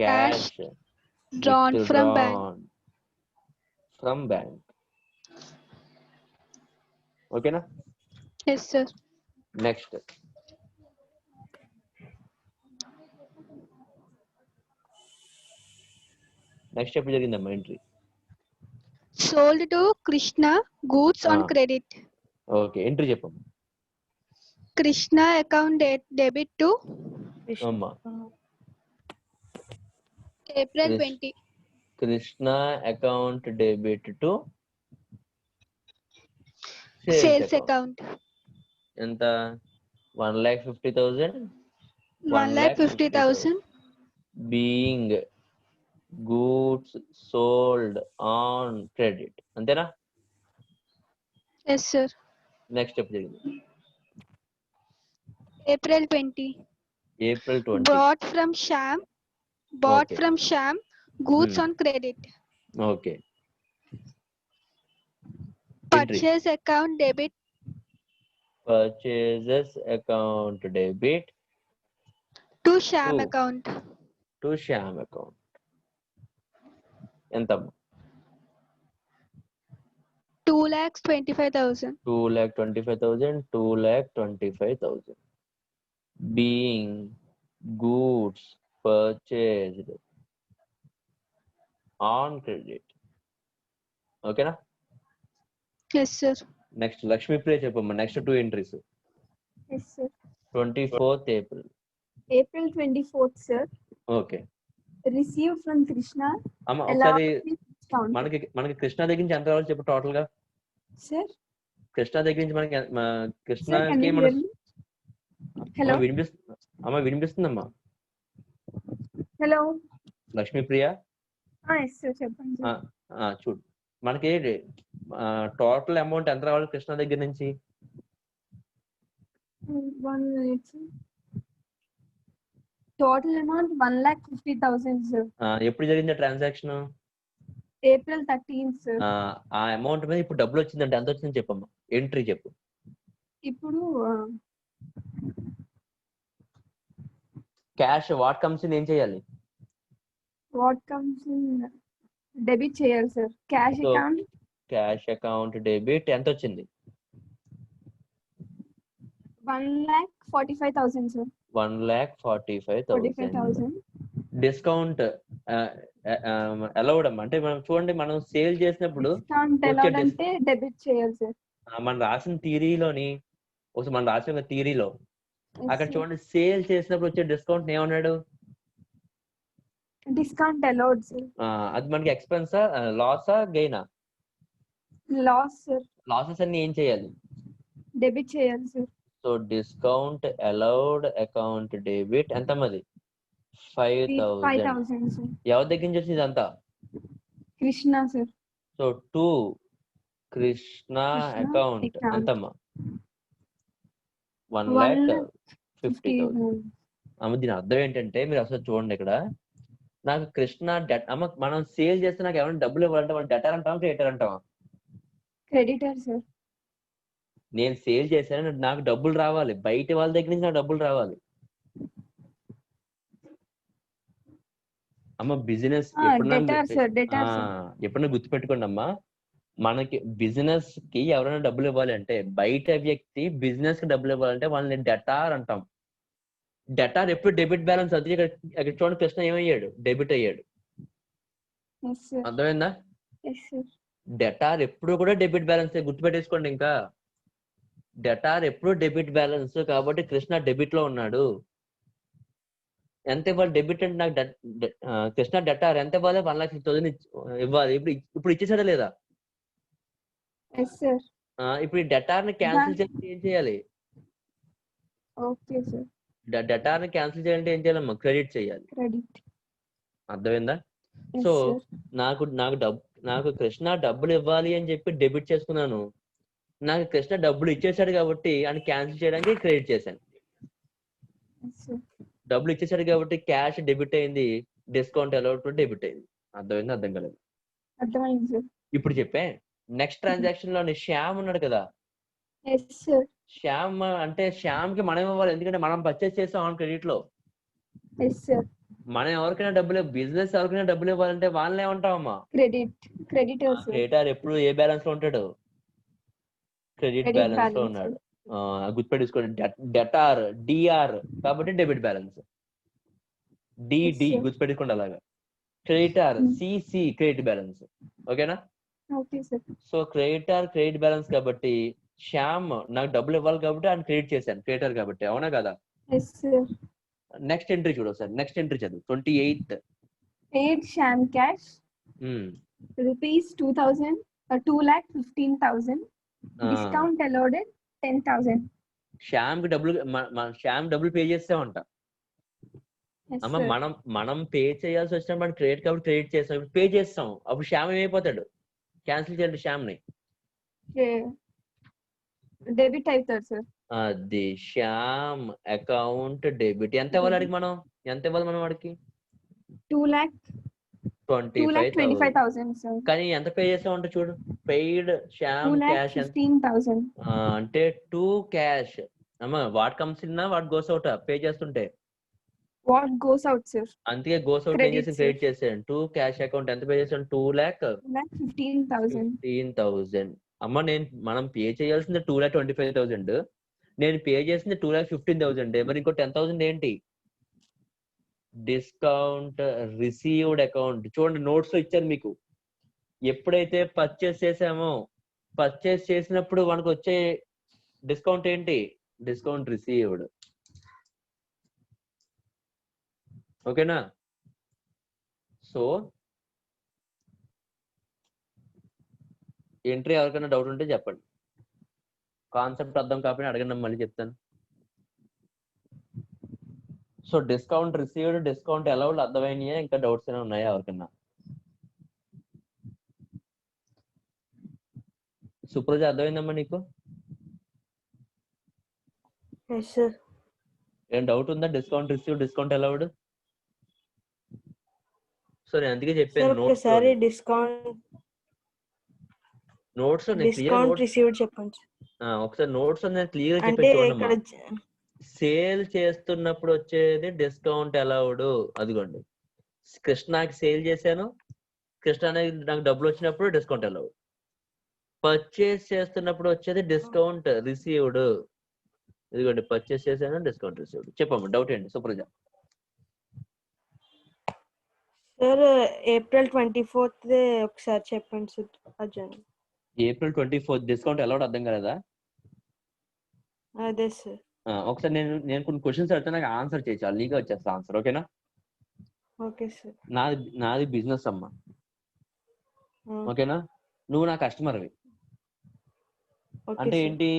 cash Drawn from bank. From bank. ఓకేనా? Yes, sir. నెక్స్ట్. నెక్స్ట్ ఎప్పుడు జరిగిందమ్మా entry? Sold to Krishna goods on credit. Okay. Entry చెప్పమ్మా. Krishna account debit to అమ్మా. April 20. Krishna account debit to Sales account. ఎంత? 1,50,000. 1,50,000. Being goods sold on credit. అంతేనా? Yes, sir. Next ఎప్పుడు జరిగింది? April 20. April 20. Bought Okay. from Sham goods on credit. Okay. Purchase account debit. Purchases account debit To Sham To. account. to Shyam account. ఎంతమ్మా? 2,25,000. 2,25,000. 2,25,000. Being goods purchased on credit. ఓకేనా? Yes, sir. Next Lakshmipriya చెప్పమ్మా. Next 2 entries. Yes, sir. 24th April. April 24th, sir. Okay receive from Krishna అమ్మ ఎలా ఒకసారి discount మనకి కృష్ణ దగ్గర నుంచి ఎంత రావాలి చెప్పు టోటల్ గా. సార్. కృష్ణ దగ్గర నుంచి మనకి సార్ కెన్ కృష్ణకి యూ మన హియర్ మీ? హలో వినిపిస్తుందమ్మా. హలో. లక్ష్మీప్రియ ఎస్ సార్ చెప్పండి సార్. చూడు మనకి టోటల్ అమౌంట్ ఎంత రావాలి కృష్ణ దగ్గర నుంచి. 1 minute sir. Total amount 1,50,000 sir. ఎప్పుడు జరిగింది ట్రాన్సాక్షన్? April 13th sir. ఆ అమౌంట్ మీద ఇప్పుడు డబ్బులు వచ్చిందంటే ఎంత వచ్చిందని చెప్పమ్మా, ఎంట్రీ చెప్పు. ఇప్పుడు క్యాష్ వాట్ కమ్స్ ఇన్ ఏం చేయాలి? వాట్ కమ్స్ ఇన్ డెబిట్ చేయాలి సార్. క్యాష్ అకౌంట్ డెబిట్ ఎంత వచ్చింది? 1,45,000 సార్. 1,45,000. డిస్కౌంట్ అలౌడ్ అమ్మా. అంటే మనం చూడండి, మనం సేల్ చేసినప్పుడు డిస్కౌంట్ అలౌడ్ అంటే డెబిట్ చేయాలి సార్. మనం రాసిన థియరీలోని మనం రాసిన థియరీలో అక్కడ చూడండి, సేల్ చేసినప్పుడు వచ్చే డిస్కౌంట్ ఏమన్నాడు? Discount allowed sir. అది మనకి ఎక్స్పెన్సా లాసా గెయినా? Loss sir. లాసెస్ అన్ని ఏం చేయాలి? డెబిట్ చేయాలి sir. So discount allowed account debit ఎంత మరి? 5,000. సార్. ఎవరి దగ్గర నుంచి వచ్చింది అంతా? Krishna sir. So to Krishna account ఎంతమ్మా? 1,50,000. అమ్మ దీని అర్థం ఏంటంటే, మీరు అసలు చూడండి ఇక్కడ, నాకు కృష్ణ అమ్మ మనం సేల్ చేస్తే నాకు ఎవరైనా డబ్బులు ఇవ్వాలంటే మనం డెటర్ అంటామా క్రెడిటర్ అంటామా? Creditor sir. నేను సేల్ చేశాను, నాకు డబ్బులు రావాలి, బయట వాళ్ళ దగ్గర నుంచి నాకు డబ్బులు రావాలి. అమ్మ బిజినెస్ ఎప్పుడన్నా గుర్తుపెట్టుకోండి అమ్మా, మనకి బిజినెస్ కి ఎవరైనా డబ్బులు ఇవ్వాలి అంటే, బయట వ్యక్తి బిజినెస్ కి డబ్బులు ఇవ్వాలంటే వాళ్ళని డెటార్ అంటాం. డెటార్ ఎప్పుడు డెబిట్ బ్యాలెన్స్ అది. ఇక్కడ చూడండి, కృష్ణ ఏమయ్యాడు? డెబిట్ అయ్యాడు. అర్థమైందా? డెటార్ ఎప్పుడు కూడా డెబిట్ బ్యాలెన్స్ గుర్తుపెట్టేసుకోండి. ఇంకా డెటార్ ఎప్పుడు డెబిట్ బ్యాలెన్స్ కాబట్టి కృష్ణ డెబిట్ లో ఉన్నాడు. ఎంత ఇవ్వాలి డెబిట్ అంటే? నాకు కృష్ణ డెటార్ ఎంత ఇవ్వాలి? 1,50,000 ఇవ్వాలి. ఇప్పుడు ఇచ్చేసాడా లేదా? ఇప్పుడు ఈ డెటార్ ని క్యాన్సిల్ చేస్తే ఏం చేయాలి? Okay sir. డెటార్ ని క్యాన్సిల్ చేయాలంటే ఏం చేయాలమ్మా? క్రెడిట్ చేయాలి. అర్థమైందా? సో నాకు కృష్ణ డబ్బులు ఇవ్వాలి అని చెప్పి డెబిట్ చేసుకున్నాను. నాకు కృష్ణ డబ్బులు ఇచ్చేసాడు కాబట్టి అని క్యాన్సిల్ చేయడానికి క్రెడిట్ చేశాను. డబ్బులు ఇచ్చేసాడు కాబట్టి క్యాష్ డెబిట్ అయింది, డిస్కౌంట్ అలౌడ్ డెబిట్ అయింది. అర్థమైంది? అర్థం కాలేదు? ఇప్పుడు చెప్పే నెక్స్ట్ ట్రాన్సాక్షన్ లో శ్యామ్ ఉన్నాడు కదా. శ్యామ్ అంటే శ్యామ్ కి మనం ఇవ్వాలి, ఎందుకంటే మనం పర్చేస్ చేసాం ఆన్ క్రెడిట్ లో. మనం ఎవరికైనా డబ్బులు, బిజినెస్ ఎవరికైనా డబ్బులు ఇవ్వాలంటే వాళ్ళని ఏమంటామమ్మా? క్రెడిటర్ ఎప్పుడు ఏ బ్యాలెన్స్ లో ఉంటాడు? క్రెడిట్ బ్యాలెన్స్ లో ఉన్నాడు. గుర్తుపెట్టుకోండి, డెటార్ డిఆర్ కాబట్టి డెబిట్ బ్యాలెన్స్, డిడి గుర్తుపెట్టుకోండి అలాగా. Creditor CC credit balance. ఓకేనా? సో క్రెడిటార్ క్రెడిట్ బ్యాలెన్స్ కాబట్టి శ్యామ్ నాకు డబ్బులు ఇవ్వాలి కాబట్టి ఆయన క్రెడిట్ చేశాను, క్రెడిటర్ కాబట్టి. అవునా కదా? నెక్స్ట్ ఎంట్రీ చూడు సార్. నెక్స్ట్ ఎంట్రీ చదువు. 28th. Paid Sham cash rupees 2,000 2,15,000. Discount allowed 10,000. Shyam కి డబ్బులు శ్యామ్ డబ్బులు పే చేస్తామంట. అమ్మ మనం పే చేయాల్సి వచ్చినప్పుడు మనం క్రెడిట్ కాబట్టి క్రెడిట్ చేస్తాం, పే చేస్తాం. అప్పుడు శ్యామ్ ఏమైపోతాడు? క్యాన్సిల్ చేయండి శ్యామ్ ని. డెబిట్ అవుతాడు సార్. అది శ్యామ్ అకౌంట్ డెబిట్. ఎంత ఇవ్వాలి అడిగి మనం? ఎంత ఇవ్వాలి మనం వాడికి? 2,25,000 సార్. కానీ ఎంత పే చేస్తామంటే చూడు, పెయిడ్ శ్యామ్ క్యాష్ 15,000 అంటే 2 క్యాష్. అమ్మ what comes in what goes out pay చేస్తుంటే వాట్ గోస్ అవుట్ సార్. అందుకే గోస్ అవుట్ ఏం చేసి క్రెడిట్ చేసాను. 2 క్యాష్ అకౌంట్ ఎంత పే చేసాను? 2,15,000. అమ్మ మనం పే చేయాల్సింది 2,25,000, నేను పే చేసింది 2,15,000. మరి ఇంకో 10,000 ఏంటి? Discount received account. చూడండి నోట్స్ లో ఇచ్చారు మీకు. ఎప్పుడైతే పర్చేస్ చేసామో, పర్చేస్ చేసినప్పుడు మనకు వచ్చే డిస్కౌంట్ ఏంటి? Discount received. ఓకేనా? సో ఎంట్రీ ఎవరికైనా డౌట్ ఉంటే చెప్పండి. కాన్సెప్ట్ అర్థం కాకపోయినా అడగండి, మళ్ళీ చెప్తాను. So discount received, discount allowed అర్థమైనాయా? ఇంకా డౌట్స్ ఏమైనా ఉన్నాయా ఎవరికన్నా? సుప్రజ అర్థమైందమ్మా నీకు? Yes, sir. ఏం డౌట్ ఉందా? Discount receive, discount allowed. So నేను అందుకే చెప్పాను నోట్స్ డిస్కౌంట్ రిసీవ్డ్ చెప్పండి. ఒకసారి నోట్స్ నేను క్లియర్ గా అంటే చెప్పాను ఇక్కడ చూడమ్మా. సేల్ చేస్తున్నప్పుడు వచ్చేది డిస్కౌంట్ అలౌడ్. అదిగోండి, కృష్ణకి సేల్ చేశాను, కృష్ణ నాకు డబ్బులు వచ్చినప్పుడు డిస్కౌంట్ అలౌడ్. పర్చేస్ చేస్తున్నప్పుడు వచ్చేది డిస్కౌంట్ రిసీవ్డ్. ఇదిగోండి, పర్చేస్ చేశాను, డిస్కౌంట్ రిసీవ్డ్. చెప్పమ్మా డౌట్ ఏంటి సుప్రజ? సార్ ఏప్రిల్ 24th ఒకసారి చెప్పండి sir. Arjun April 24th discount allowed అర్థం కాలేదా? అదే సార్. ఒకసారి నేను కొన్ని క్వశ్చన్స్ అడితే నాకు ఆన్సర్ చేయాలి, నీకే వచ్చేస్తా ఆన్సర్. ఓకేనా? Okay sir. నాది బిజినెస్ అమ్మా. ఓకేనా? నువ్వు నా కస్టమర్వి. అంటే ఏంటి,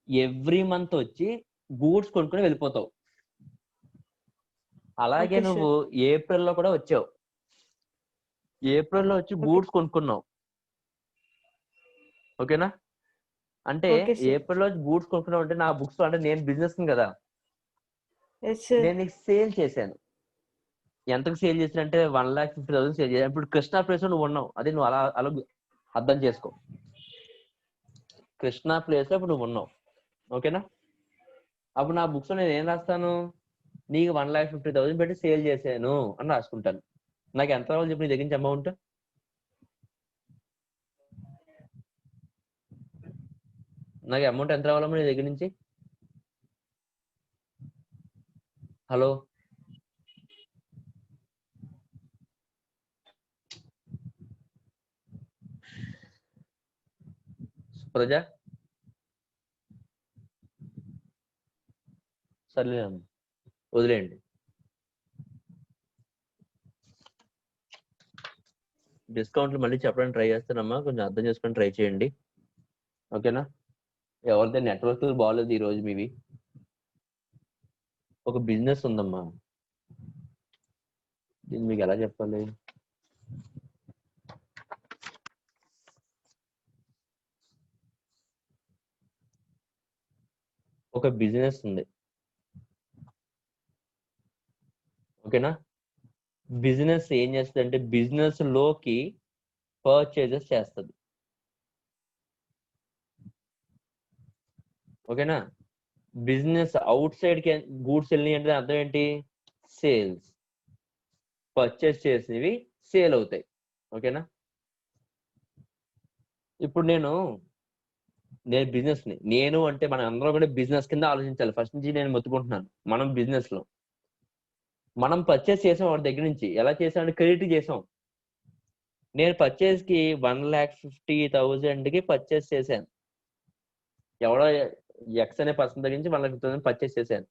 ఎవ్రీ మంత్ వచ్చి గూడ్స్ కొనుక్కొని వెళ్ళిపోతావు. అలాగే నువ్వు ఏప్రిల్లో కూడా వచ్చావు. ఏప్రిల్లో వచ్చి గూడ్స్ కొనుక్కున్నావు. ఓకేనా? అంటే ఏప్రిల్లో గూడ్స్ కొనుక్కున్నావు అంటే నా బుక్స్ అంటే నేను బిజినెస్ కదా, నేను నీకు సేల్ చేశాను. ఎంతకు సేల్ చేసిన అంటే 1,50,000 సేల్ చేశాను. ఇప్పుడు కృష్ణా ప్లేస్ లో నువ్వు ఉన్నావు, అదే నువ్వు అలా అర్థం చేసుకో. కృష్ణా ప్లేస్ లో ఇప్పుడు నువ్వు ఉన్నావు. ఓకేనా? అప్పుడు నా బుక్స్ లో నేను ఏం రాస్తాను, నీకు 1,50,000 పెట్టి సేల్ చేశాను అని రాసుకుంటాను. నాకు ఎంత రావాలి చెప్పి నీ దగ్గర నుంచి అమౌంట్? నాకు అమౌంట్ ఎంత రావాలమ్మా నీ దగ్గర నుంచి? హలో, ప్రజా? సర్లే వదిలేయండి. డిస్కౌంట్లు మళ్ళీ చెప్పడానికి ట్రై చేస్తానమ్మా, కొంచెం అర్థం చేసుకొని ట్రై చేయండి. ఓకేనా? ఎవరిదే నెట్వర్క్ బాగాలేదు ఈరోజు మీవి. ఒక బిజినెస్ ఉందమ్మా, దీన్ని మీకు ఎలా చెప్పాలి? ఒక బిజినెస్ ఉంది. ఓకేనా? బిజినెస్ ఏం చేస్తుంది అంటే బిజినెస్ లోకి పర్చేజెస్ చేస్తుంది. ఓకేనా? బిజినెస్ అవుట్ సైడ్ కి గూడ్స్ వెళ్ళినాయి అంటే అర్థం ఏంటి? సేల్స్. పర్చేస్ చేసినవి సేల్ అవుతాయి. ఓకేనా? ఇప్పుడు నేను బిజినెస్ ని, నేను అంటే మనం అందరం కూడా బిజినెస్ కింద ఆలోచించాలి. ఫస్ట్ నుంచి నేను మొత్తుకుంటున్నాను. మనం బిజినెస్ లో మనం పర్చేస్ చేసాం వాడి దగ్గర నుంచి. ఎలా చేసామంటే క్రెడిట్ చేసాం. నేను పర్చేస్ కి 1,50,000 కి పర్చేస్ చేశాను. ఎవడో ఎక్స్ అనే పర్సన్ దగ్గర నుంచి 1,50,000 పర్చేస్ చేశాను.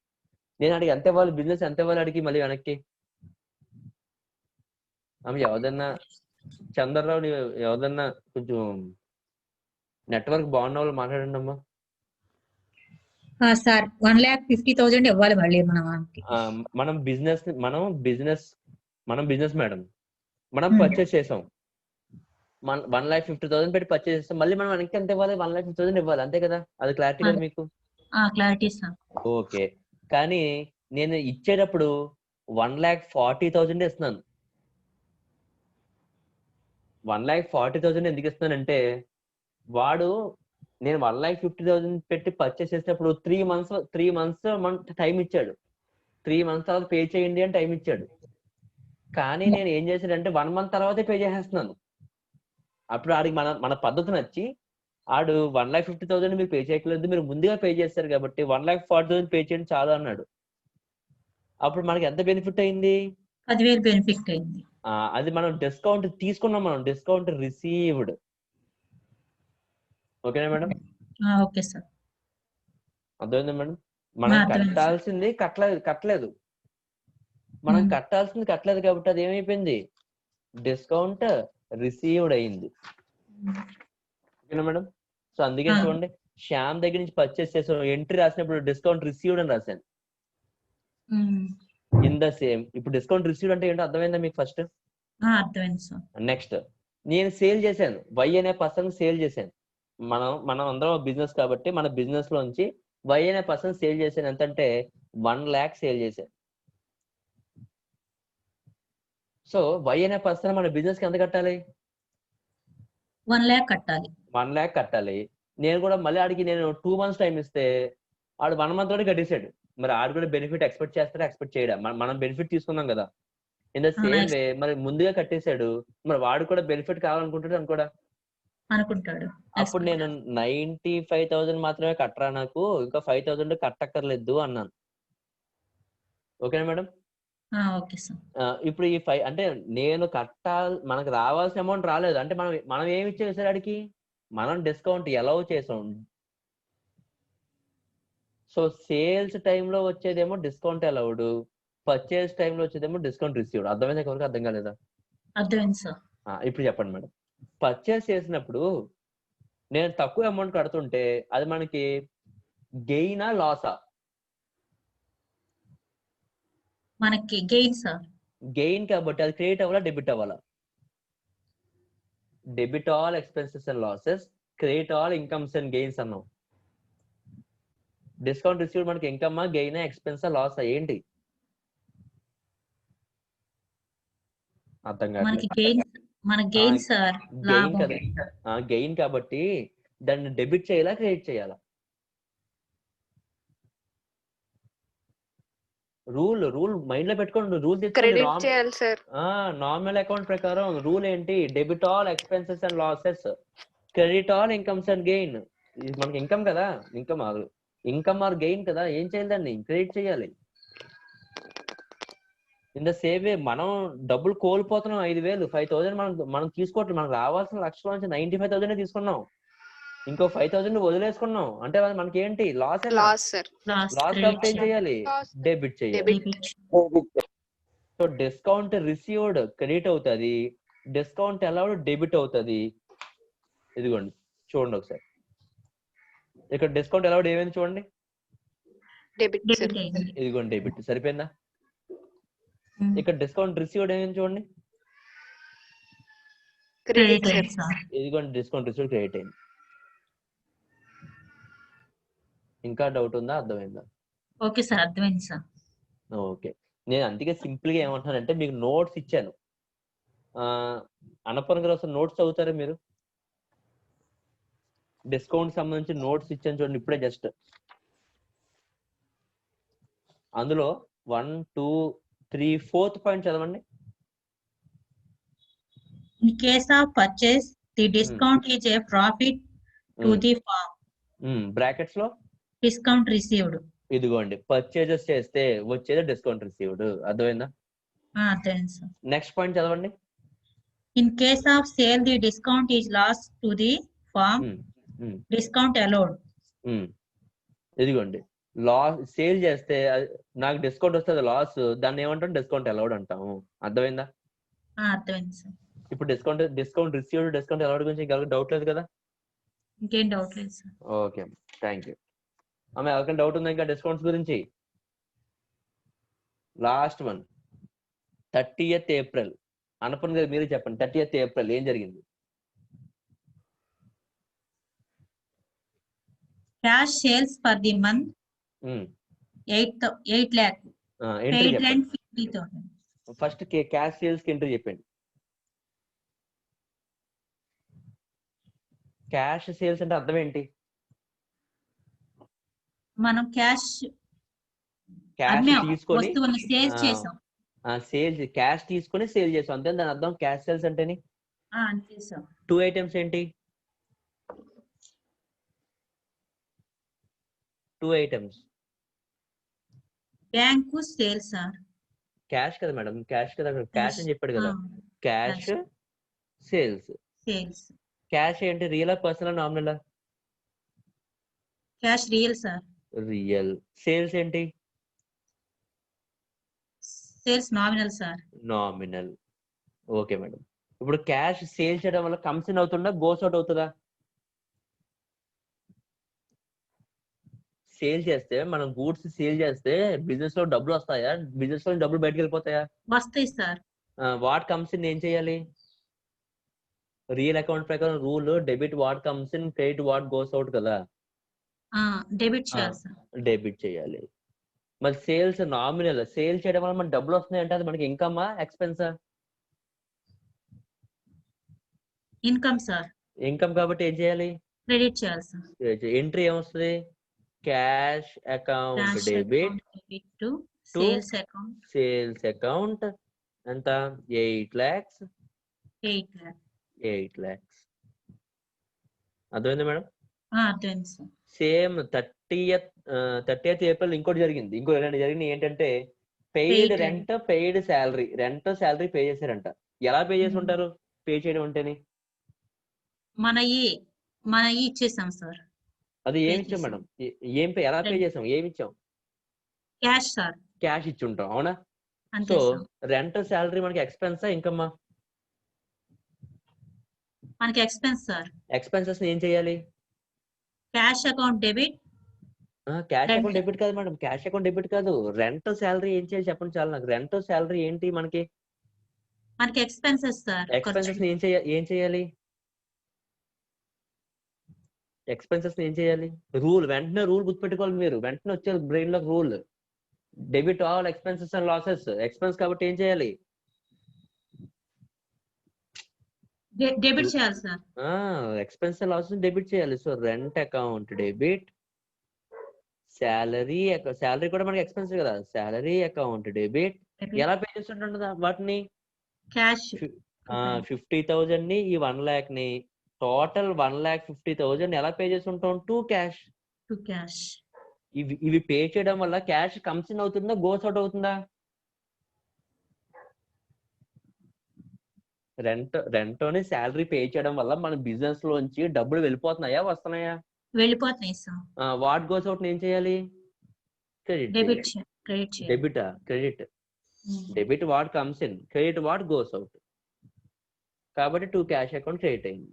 నేను అడిగి ఎంత ఇవ్వాలి, బిజినెస్ ఎంత ఇవ్వాలి అడిగి మళ్ళీ వెనక్కి. ఎవదన్నా చంద్రరావు ఎవదన్నా కొంచెం నెట్వర్క్ బాగున్న వాళ్ళు మాట్లాడండి అమ్మా. సార్ 1,50,000 ఇవ్వాలి మళ్ళీ మనం బిజినెస్ మేడం, మనం పర్చేస్ చేసాం. 1,50,000 పెట్టి పర్చేస్ చేస్తాం. మళ్ళీ మనం వెనక్కి ఎంత ఇవ్వాలి? 1,50,000 ఇవ్వాలి. అంతే కదా? అది క్లారిటీ కదా మీకు? Clarity sir. ఓకే. కానీ నేను ఇచ్చేటప్పుడు 1,40,000 ఇస్తున్నాను. 1,40,000 ఎందుకు ఇస్తున్నానంటే వాడు నేను 1,50,000 పెట్టి పర్చేస్ చేసినప్పుడు 3 మంత్స్ టైం ఇచ్చాడు. 3 మంత్స్ తర్వాత పే చేయండి అని టైం ఇచ్చాడు. కానీ నేను ఏం చేశాడంటే 1 మంత్ తర్వాతే పే చేసేస్తున్నాను. అప్పుడు ఆడికి మన పద్ధతి నచ్చి ఆడు 1,50,000 మీరు పే చేయట్లేదు, మీరు ముందుగా పే చేస్తారు కాబట్టి 1,40,000 పే చేయండి చాలు అన్నాడు. అప్పుడు మనకి ఎంత బెనిఫిట్ అయింది? 10,000 బెనిఫిట్ అయింది. అది మనం డిస్కౌంట్ తీసుకున్నాం, మనం డిస్కౌంట్ రిసీవ్డ్. ఓకేనా మేడం? Okay sir. అర్థమైందా మేడం? మనం కట్టాల్సింది కట్టలేదు. మనం కట్టాల్సింది కట్టలేదు కాబట్టి అది ఏమైపోయింది, డిస్కౌంట్ రిసీవ్డ్ అయింది. ఓకేనా మేడం? సో అందుకే చూడండి, శ్యామ్ దగ్గర నుంచి పర్చేస్ చేసాం, ఎంట్రీ రాసినప్పుడు డిస్కౌంట్ రిసీవ్డ్ అని రాశాను. ఇన్ ద సేమ్, ఇప్పుడు డిస్కౌంట్ రిసీవ్డ్ అంటే ఏంటో అర్థమైందా మీకు ఫస్ట్? అర్థమైంది సార్. నెక్స్ట్, నేను సేల్ చేశాను, వై అనే పర్సన్ సేల్ చేశాను. మనం అందరం బిజినెస్ కాబట్టి మన బిజినెస్ లోంచి వై అనే పర్సన్ సేల్ చేశాను. ఎంతంటే 1 lakh సేల్ చేశాను. సో వై అనే పర్సన్ మన బిజినెస్ కి ఎంత కట్టాలి? 1 lakh కట్టాలి. 1 lakh కట్టాలి. నేను కూడా మళ్ళీ ఆడికి నేను 2 months టైం ఇస్తే ఆడు 1 month తోటి కట్టేశాడు. మరి ఆడు కూడా బెనిఫిట్ ఎక్స్పెక్ట్ చేస్తారా, ఎక్స్పెక్ట్ చేయడా? మనం బెనిఫిట్ తీసుకున్నాం కదా. ఇన్ ద సేమ్ వే మరి ముందుగా కట్టేశాడు, మరి వాడు కూడా బెనిఫిట్ కావాలనుకుంటాడు అనుకుంటాడు. అప్పుడు నేను 95,000 మాత్రమే కట్టరా, నాకు ఇంకా 5,000 కట్టక్కర్లేదు అన్నాను. ఓకేనా మేడం? Okay sir. ఇప్పుడు ఈ 5 అంటే నేను మనకు రావాల్సిన అమౌంట్ రాలేదు అంటే మనం ఏమి ఇచ్చేసారు ఆడికి, మనం డిస్కౌంట్ ఎలౌ చేసాం. సో సేల్స్ టైంలో వచ్చేదేమో డిస్కౌంట్ అలౌడ్, పర్చేస్ టైంలో వచ్చేదేమో డిస్కౌంట్ రిసీవ్డ్. అర్థమైందా? ఎవరికి అర్థం కాలేదా? అర్థమైంది సార్. ఇప్పుడు చెప్పండి మేడం. పర్చేస్ చేసినప్పుడు నేను తక్కువ అమౌంట్ కడుతుంటే అది మనకి గెయినా లాసా? మనకి గెయిన్ సార్. గెయిన్ కాబట్టి అది క్రెడిట్ అవ్వాలా, డెబిట్ అవ్వాలా? Debit all expenses and losses, credit all incomes and gains అన్నాం. డిస్కౌంట్ రిసీవ్డ్ మనకి ఇన్కమ్ గెయిన్ ఎక్స్పెన్స్ లాస్ ఏంటి? అర్థం కాదు. Gain sir. గెయిన్ కదా, గెయిన్ కాబట్టి దాన్ని డెబిట్ చేయాలా, క్రెడిట్ చేయాలా? రూల్ మైండ్ లో పెట్టుకోండి. రూల్ నార్మల్ అకౌంట్ ప్రకారం రూల్ ఏంటి? Debit all expenses and losses, credit all incomes and gain. ఇది మనకి ఇన్కమ్ కదా, ఇన్కమ్ ఆర్ గెయిన్ కదా, ఏం చేయాలి? దాన్ని క్రెడిట్ చేయాలి. ఇన్ ద సేమ్ వే మనం డబ్బులు కోల్పోతున్నాం. 5,000 5,000 మనం తీసుకోవట్లేదు. మనకు రావాల్సిన లక్షల నుంచి 95,000 తీసుకున్నాం, ఇంకో 5,000 వదిలేసుకున్నాం అంటే మనకి ఏంటి? లాస్ కాబట్టి ఏం చేయాలి? డెబిట్ చేయాలి. సో డిస్కౌంట్ రిసీవ్డ్ క్రెడిట్ అవుతుంది, డిస్కౌంట్ అలౌడ్ డెబిట్ అవుతుంది. ఇదిగోండి చూడండి ఒకసారి, ఇక్కడ డిస్కౌంట్ అలౌడ్ ఏమైంది చూడండి, ఇదిగోండి డెబిట్. సరిపోయిందా? ఇక్కడ డిస్కౌంట్ రిసీవ్డ్ ఏమైంది చూడండి, ఇదిగోండి డిస్కౌంట్ రిసీవ్డ్ క్రెడిట్ అయింది. ఇంకా డౌట్ ఉందా? అర్థమైందా? ఓకే సార్, అర్థమైంది సార్. ఓకే, నేను అందుకే సింపుల్ గా ఏమంటానంటే మీకు నోట్స్ ఇచ్చాను. అన్నపూర్ణ గారు అసలు నోట్స్ చదువుతారా మీరు? డిస్కౌంట్ సంబంధించి నోట్స్ ఇచ్చాను చూడండి ఇప్పుడే జస్ట్. అందులో 1, 2, 3, 4th పాయింట్ చదవండి. In case of purchase, the discount is a profit to the firm. Brackets లో Discount received. ఇదిగోండి పర్చేజెస్ చేస్తే వచ్చేది డిస్కౌంట్ రిసీవ్డ్. అర్థమైందా? అర్థమైంది సార్. నెక్స్ట్ పాయింట్ చదవండి. In case of sale, the discount is lost to the firm. Discount allowed. ఇదిగోండి loss sale చేస్తే నాకు డిస్కౌంట్ వస్తుంది, లాస్, దాన్ని ఏమంటాం? డిస్కౌంట్ అలౌడ్ అంటాము. అర్థమైందా? అర్థమైంది సార్. ఇప్పుడు డిస్కౌంట్ రిసీవ్డ్, డిస్కౌంట్ అలౌడ్ గురించి ఇంకా డౌట్ లేదు కదా? ఇంకేం డౌట్ లేదు సార్. Okay, thank you. ఆమె ఎవరికైనా డౌట్ ఉందా ఇంకా డిస్కౌంట్స్ గురించి? Last one, 30th April. Annapurna గారు మీరు చెప్పండి, 30th April ఏం జరిగింది? Cash sales for the month 8 lakh. 8,50,000. First cash sales కి ఎంట్రీ చెప్పండి. క్యాష్ సేల్స్ అంటే అర్థం ఏంటి? మనం క్యాష్ తీసుకొని సేల్ చేసాం. క్యాష్ తీసుకొని సేల్ చేసాం అంతే. దాని అర్థం క్యాష్ సేల్స్ అంటేని. అంతే సార్. 2 items ఏంటి? 2 items. Bank sales sir. Cash కదా మేడం, క్యాష్ కదా, క్యాష్ అని చెప్పాడు కదా. Cash sales. క్యాష్ ఏంటి? Real personal nominal? Cash real sir. Real. Sales ఏంటి? Sales nominal sir. Nominal. Okay madam. ఇప్పుడు క్యాష్ సేల్ చేయడం వల్ల కమ్స్ ఇన్ అవుతుందా, గోస్ అవుట్ అవుతుందా? సేల్ చేస్తే మనం గూడ్స్ సేల్ చేస్తే బిజినెస్ లో డబ్బులు వస్తాయా, బిజినెస్ లో డబ్బులు బయటకు వెళ్ళిపోతాయా? వస్తాయి సార్. వాట్ కమ్స్ ఇన్ ఏం చేయాలి? రియల్ అకౌంట్ ప్రకారం rule debit what comes in, credit what goes out కదా. డెబిట్ చేయాలి సార్. డెబిట్ చేయాలి. మరి సేల్స్ నామినల్, సేల్ చేయడం వల్ల మనకి డబ్బులు వస్తున్నాయి అంటే అది మనకి ఇన్కమా ఎక్స్పెన్సా? Income sir. ఇన్కమ్ కాబట్టి ఏం చేయాలి? క్రెడిట్ చేయాలి సార్. ఎంట్రీ ఏమొస్తుంది? Cash account cash debit account debit to to sales account sales account. ఎంత? 8 lakhs. 8 lakhs. 8 lakhs. అర్థమైంది మేడం? అర్థమైంది సార్. సేమ్ 30th ఏప్రిల్ ఇంకోటి జరిగింది. ఇంకో జరిగింది ఏంటంటే paid Paid rent, paid salary. Rent salary pay చేశారంట. ఎలా పే చేసి ఉంటారు? పే చేయడం అంటేనే మన ఇచ్చేసాం సార్. అది Pay ఏమి ఇచ్చాం చేసాం. మేడం? ఎలా పే Rent. చేసాం? ఏమి ఇచ్చాం? Cash sir. క్యాష్ ఇచ్చి ఉంటాం, అవునా? అంతే సో సార్. రెంట్ శాలరీ మనకి ఎక్స్పెన్సా, ఇన్కమ్మా? మనకి ఎక్స్పెన్స్ సార్. ఎక్స్పెన్సెస్ ఏం చేయాలి? Cash account debit. Cash Rent. Account debit కాదు మేడం, క్యాష్ అకౌంట్ డెబిట్ కాదు. రెంట్ శాలరీ ఏం చేయాలి చెప్పండి చాలు నాకు. రెంట్ శాలరీ ఏంటి మనకి? మనకి ఎక్స్పెన్సెస్ సార్. ఎక్స్పెన్సెస్ ఏం చేయాలి? ఎక్స్పెన్సెస్ ఏం చేయాలి? వెంటనే రూల్ గుర్తుపెట్టుకోవాలి మీరు. వెంటనే వచ్చే బ్రెయిన్ లో rule debit all expenses and losses. Expense కాబట్టి ఏం చేయాలి? డెబిట్ చేయాలి sir. Expense and losses debit చేయాలి. So rent account debit, salary కూడా మనకి ఎక్స్పెన్స్ కదా. Salary account debit. ఎలా పే చేస్తుంటుందా వాటిని? క్యాష్ 50,000 ని, ఈ 1 lakh ని, టోటల్ 1,50,000 ఎలా పే చేసి ఉంటాం? To cash. ఇవి పే చేయడం వల్ల క్యాష్ కమ్స్ ఇన్ అవుతుందా, గోస్ అవుట్ అవుతుందా? రెంట్ అని శాలరీ పే చేయడం వల్ల మన బిజినెస్ లోంచి డబ్బులు వెళ్ళిపోతున్నాయా, వస్తున్నాయా? వెళ్ళిపోతున్నాయి సార్. వాట్ గోస్ అవుట్ ఏం చేయాలి? Credit. Credit. Debit what comes in, credit what goes out. కాబట్టి టు క్యాష్ అకౌంట్ క్రెడిట్ అయింది.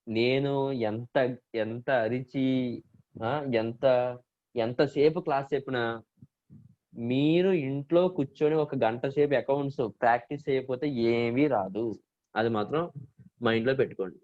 నేను ఎంత అరిచి ఎంతసేపు క్లాస్ చెప్పినా మీరు ఇంట్లో కూర్చొని 1 గంట సేపు అకౌంట్స్ ప్రాక్టీస్ చేయకపోతే ఏమీ రాదు. అది మాత్రం మైండ్ లో పెట్టుకోండి.